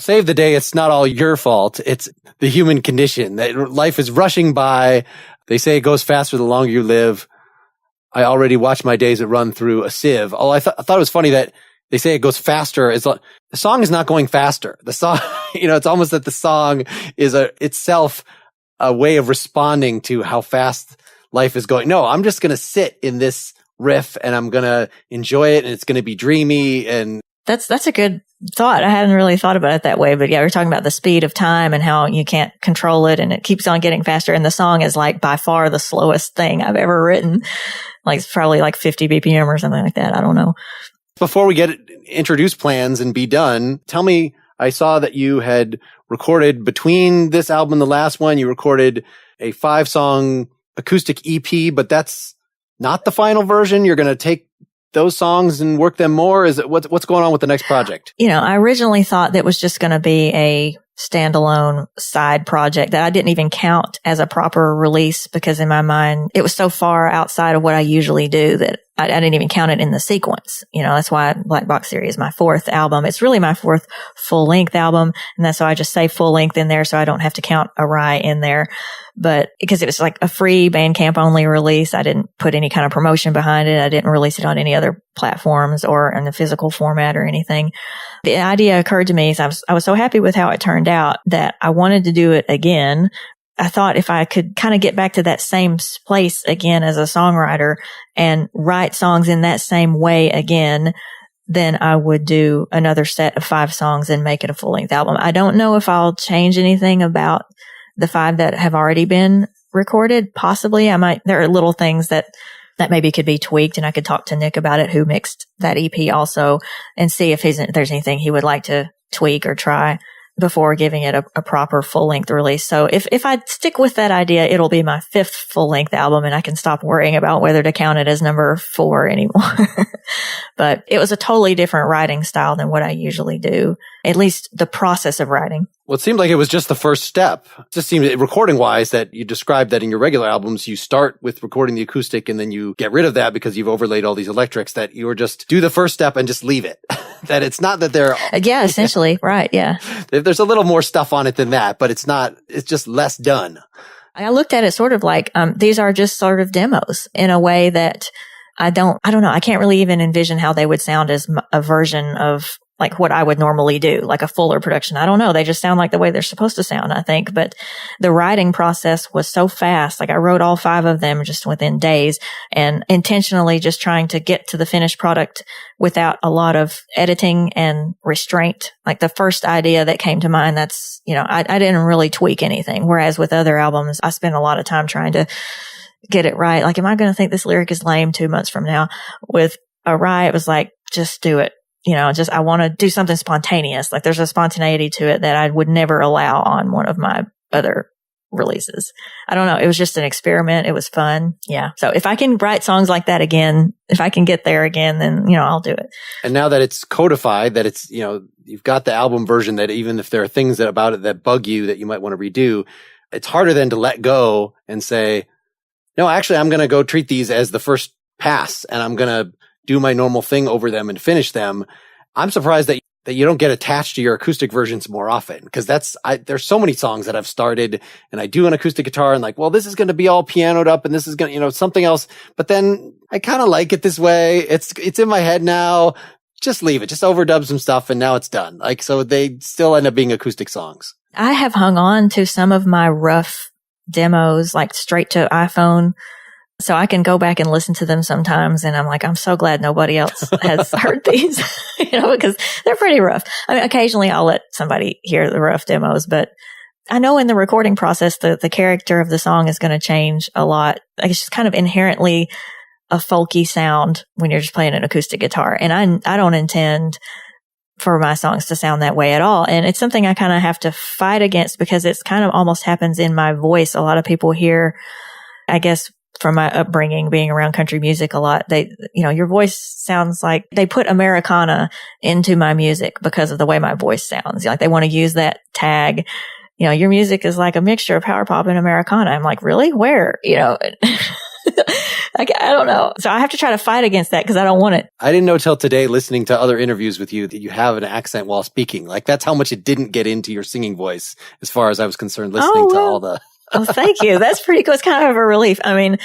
Save the day. It's not all your fault. It's the human condition that life is rushing by. They say it goes faster the longer you live. I already watch my days that run through a sieve. Oh, I thought it was funny that they say it goes faster. It's like, the song is not going faster. The song, it's almost that the song is itself a way of responding to how fast life is going. No, I'm just going to sit in this riff and I'm going to enjoy it and it's going to be dreamy. And that's a good thought. I hadn't really thought about it that way, but yeah, we're talking about the speed of time and how you can't control it and it keeps on getting faster. And the song is like by far the slowest thing I've ever written. Like it's probably like 50 BPM or something like that. I don't know. Before we introduce Plans and be done, tell me, I saw that you had recorded between this album and the last one, you recorded a 5-song acoustic EP, but that's not the final version. You're going to take those songs and work them more? Is it what's going on with the next project? I originally thought that was just going to be a standalone side project that I didn't even count as a proper release because in my mind, it was so far outside of what I usually do that I didn't even count it in the sequence. That's why Black Box Theory is my 4th album. It's really my 4th full length album. And that's why I just say full length in there so I don't have to count a Rye in there. But because it was like a free Bandcamp only release, I didn't put any kind of promotion behind it. I didn't release it on any other platforms or in the physical format or anything. The idea occurred to me, so I was so happy with how it turned out that I wanted to do it again. I thought if I could kind of get back to that same place again as a songwriter and write songs in that same way again, then I would do another set of 5 songs and make it a full length album. I don't know if I'll change anything about the 5 that have already been recorded. Possibly I might, there are little things that maybe could be tweaked and I could talk to Nick about it, who mixed that EP also, and see if there's anything he would like to tweak or try before giving it a proper full-length release. So if I stick with that idea, it'll be my 5th full-length album and I can stop worrying about whether to count it as number 4 anymore. But it was a totally different writing style than what I usually do, at least the process of writing. Well, it seemed like it was just the first step. It just seemed recording-wise that you described that in your regular albums, you start with recording the acoustic and then you get rid of that because you've overlaid all these electrics, that you were just do the first step and just leave it. That it's not that they're... Yeah, essentially. Right. Yeah. There's a little more stuff on it than that, but it's just less done. I looked at it sort of like, these are just sort of demos in a way that I don't know. I can't really even envision how they would sound as a version of like what I would normally do, like a fuller production. I don't know. They just sound like the way they're supposed to sound, I think. But the writing process was so fast. Like I wrote all 5 of them just within days and intentionally just trying to get to the finished product without a lot of editing and restraint. Like the first idea that came to mind, that's, I didn't really tweak anything. Whereas with other albums, I spent a lot of time trying to get it right. Like, am I going to think this lyric is lame 2 months from now? With a Rye, it was like, just do it. I want to do something spontaneous. Like there's a spontaneity to it that I would never allow on one of my other releases. I don't know. It was just an experiment. It was fun. Yeah. So if I can write songs like that again, if I can get there again, then, I'll do it. And now that it's codified, that it's, you've got the album version, that even if there are things about it that bug you that you might want to redo, it's harder then to let go and say, no, actually, I'm going to go treat these as the first pass and I'm going to do my normal thing over them and finish them. I'm surprised that you don't get attached to your acoustic versions more often, because there's so many songs that I've started and I do an acoustic guitar and like, well, this is going to be all pianoed up and this is going to, something else. But then I kind of like it this way. It's in my head now. Just leave it. Just overdub some stuff and now it's done. Like, so they still end up being acoustic songs. I have hung on to some of my rough demos, like straight to iPhone. So I can go back and listen to them sometimes. And I'm like, I'm so glad nobody else has heard these, because they're pretty rough. I mean, occasionally I'll let somebody hear the rough demos, but I know in the recording process, the character of the song is going to change a lot. Like it's just kind of inherently a folky sound when you're just playing an acoustic guitar. And I don't intend for my songs to sound that way at all. And it's something I kind of have to fight against because it's kind of almost happens in my voice. A lot of people hear, I guess, from my upbringing, being around country music a lot, your voice sounds like they put Americana into my music because of the way my voice sounds. Like they want to use that tag. Your music is like a mixture of power pop and Americana. I'm like, really? Where? Like, I don't know. So I have to try to fight against that because I don't want it. I didn't know till today, listening to other interviews with you, that you have an accent while speaking. Like, that's how much it didn't get into your singing voice, as far as I was concerned, listening to all the... Oh, thank you. That's pretty cool. It's kind of a relief. I mean,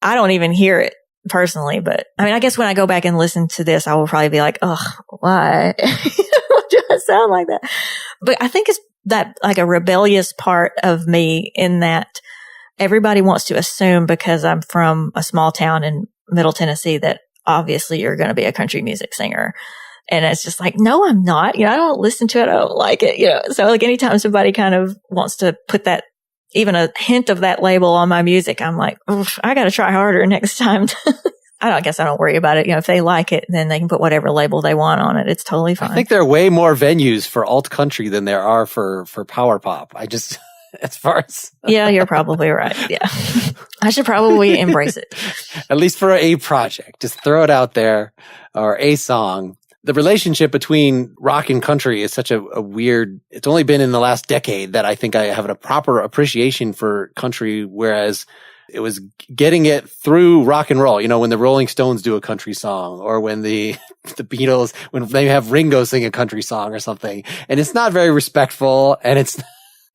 I don't even hear it personally, but I mean, I guess when I go back and listen to this, I will probably be like, oh, why? Why do I sound like that? But I think it's that like a rebellious part of me in that everybody wants to assume because I'm from a small town in Middle Tennessee that obviously you're going to be a country music singer. And it's just like, no, I'm not. I don't listen to it. I don't like it. So like anytime somebody kind of wants to put that, even a hint of that label on my music, I'm like, I got to try harder next time. I guess I don't worry about it. If they like it, then they can put whatever label they want on it. It's totally fine. I think there are way more venues for alt country than there are for power pop. As far as... Yeah, you're probably right. Yeah. I should probably embrace it. At least for a project. Just throw it out there, or a song. The relationship between rock and country is such a weird... It's only been in the last decade that I think I have a proper appreciation for country, whereas it was getting it through rock and roll. When the Rolling Stones do a country song, or when the Beatles, when they have Ringo sing a country song or something. And it's not very respectful,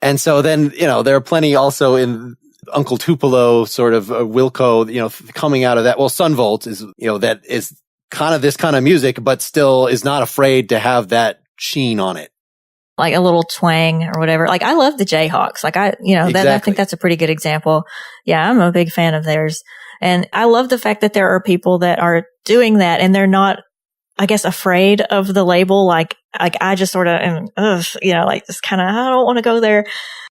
and so then, there are plenty also in Uncle Tupelo, sort of Wilco, coming out of that. Well, Sunvolt is, that is kind of this kind of music, but still is not afraid to have that sheen on it. Like a little twang or whatever. Like I love the Jayhawks. Like Exactly. I think that's a pretty good example. Yeah, I'm a big fan of theirs. And I love the fact that there are people that are doing that and they're not, I guess, afraid of the label. Like I just sort of am, just kind of, I don't want to go there.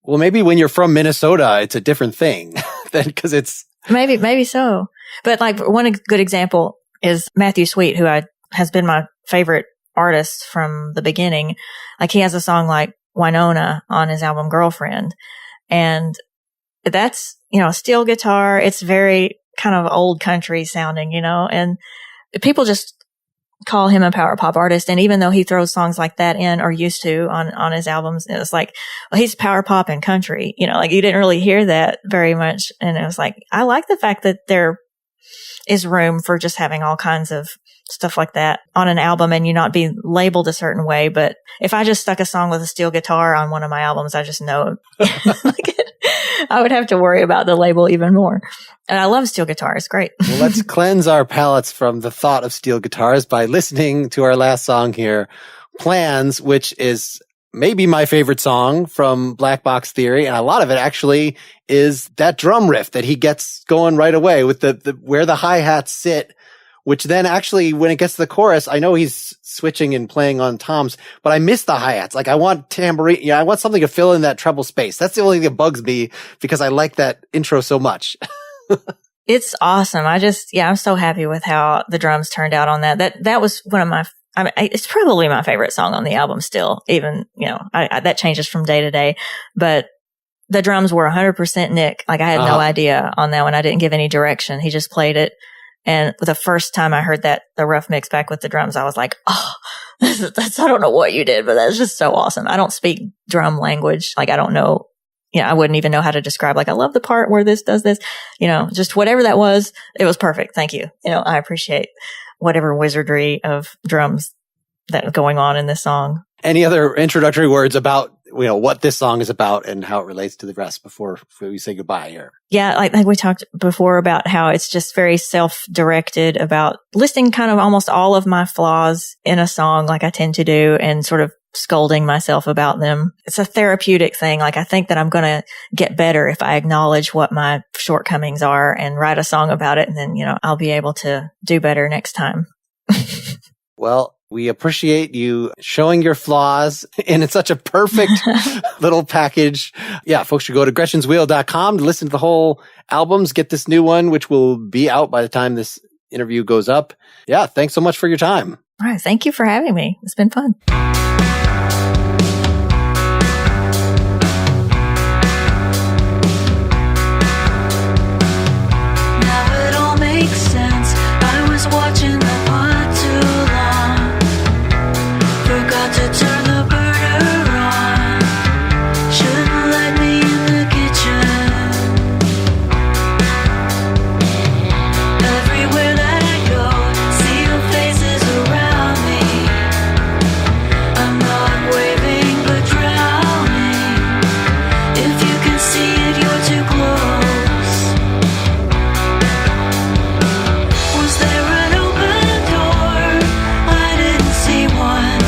Well, maybe when you're from Minnesota, it's a different thing because it's maybe so. But like one good example is Matthew Sweet, who has been my favorite artist from the beginning. Like he has a song like Winona on his album Girlfriend. And that's, steel guitar. It's very kind of old country sounding, and people just call him a power pop artist. And even though he throws songs like that in, or used to on his albums, it was like, well, he's power pop and country, like you didn't really hear that very much. And it was like, I like the fact that there is room for just having all kinds of stuff like that on an album and you not be labeled a certain way. But if I just stuck a song with a steel guitar on one of my albums, I just know I would have to worry about the label even more. And I love steel guitar. It's great. Well, let's cleanse our palates from the thought of steel guitars by listening to our last song here, Plans, which is maybe my favorite song from Black Box Theory. And a lot of it actually is that drum riff that he gets going right away with the where the hi-hats sit, which then actually, when it gets to the chorus, I know he's switching and playing on toms, but I miss the hi-hats. Like I want tambourine, I want something to fill in that treble space. That's the only thing that bugs me because I like that intro so much. It's awesome. I'm so happy with how the drums turned out on that. That was one of it's probably my favorite song on the album still, even, that changes from day to day, but the drums were 100% Nick. Like I had no idea on that one. I didn't give any direction. He just played it. And the first time I heard the rough mix back with the drums, I was like, oh, I don't know what you did, but that's just so awesome. I don't speak drum language. Like I don't know, I wouldn't even know how to describe, like, I love the part where this does this, just whatever that was, it was perfect. Thank you. I appreciate whatever wizardry of drums that's going on in this song. Any other introductory words about, what this song is about and how it relates to the rest before we say goodbye here? Yeah, like we talked before about how it's just very self-directed about listing kind of almost all of my flaws in a song like I tend to do and sort of scolding myself about them. It's a therapeutic thing. Like I think that I'm going to get better if I acknowledge what my shortcomings are and write a song about it. And then, I'll be able to do better next time. Well, we appreciate you showing your flaws in such a perfect little package. Yeah, folks should go to GretchensWheel.com to listen to the whole albums, get this new one, which will be out by the time this interview goes up. Yeah, thanks so much for your time. All right. Thank you for having me. It's been fun. Now it all makes sense. I was watching the pod too long. Forgot to turn the burner on. Shouldn't let me in the kitchen. Everywhere that I go, see your faces around me. I'm not waving but drowning. If you can see it, you're too close. Was there an open door? I didn't see one.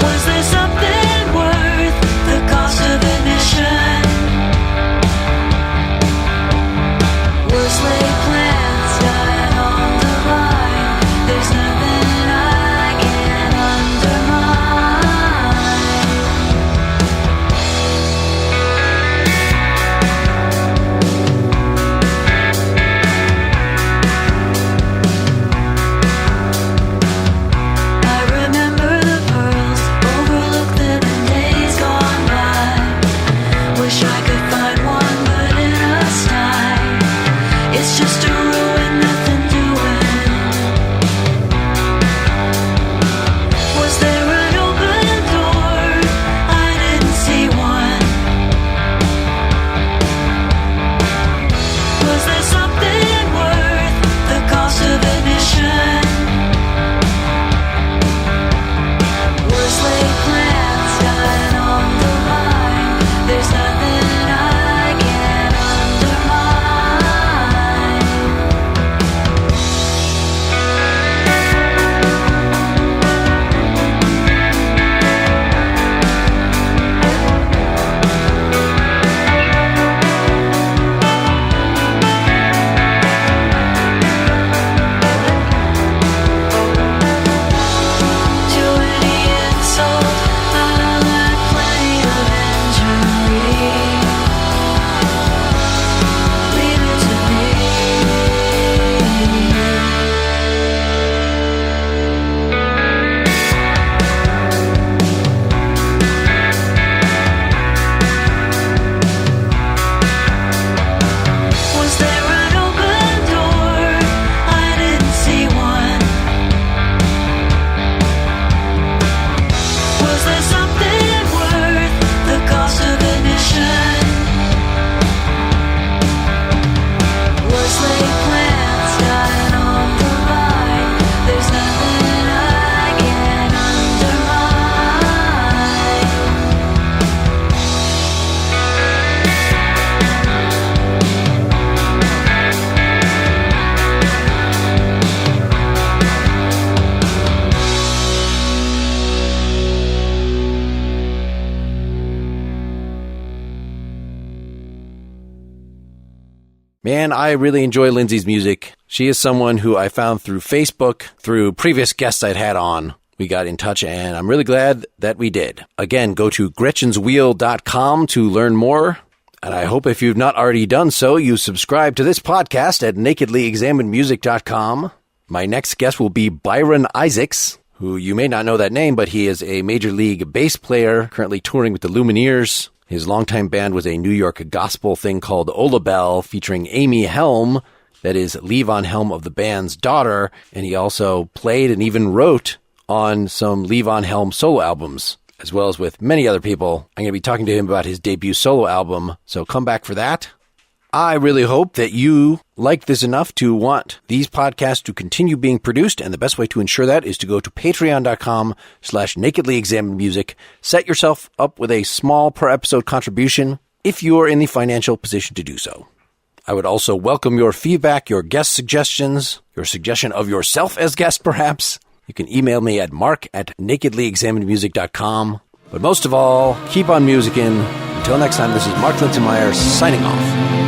Was there something worth the cost of admission? Was laid plans dying on the line? There's nothing I can undermine. I remember the pearls, overlooked them in days gone by. Wish I could find one, but in a sty, it's just a ruin, nothing doing. Was there an open door? I didn't see one. Was there something worth the cost of admission? Was laid plans dying on the line? There's nothing I can undermine. To any insult, I'll add plenty of injury. Leave it to me. Was there an open door? I didn't see one. Was there something worth the cost of admission? Was laid plans dying on the line? There's nothing I can undermine. Man, I really enjoy Lindsay's music. She is someone who I found through Facebook, through previous guests I'd had on. We got in touch, and I'm really glad that we did. Again, go to gretchenswheel.com to learn more. And I hope if you've not already done so, you subscribe to this podcast at nakedlyexaminedmusic.com. My next guest will be Byron Isaacs, who you may not know that name, but he is a major league bass player currently touring with the Lumineers. His longtime band was a New York gospel thing called Ola Bell, featuring Amy Helm, that is Levon Helm of the band's daughter, and he also played and even wrote on some Levon Helm solo albums, as well as with many other people. I'm going to be talking to him about his debut solo album, so come back for that. I really hope that you like this enough to want these podcasts to continue being produced, and the best way to ensure that is to go to patreon.com/nakedlyexaminedmusic. Set yourself up with a small per episode contribution if you are in the financial position to do so. I would also welcome your feedback, your guest suggestions, your suggestion of yourself as guest perhaps. You can email me at mark@nakedlyexaminedmusic.com. But most of all, keep on musicking. Until next time, this is Mark Lindsay signing off.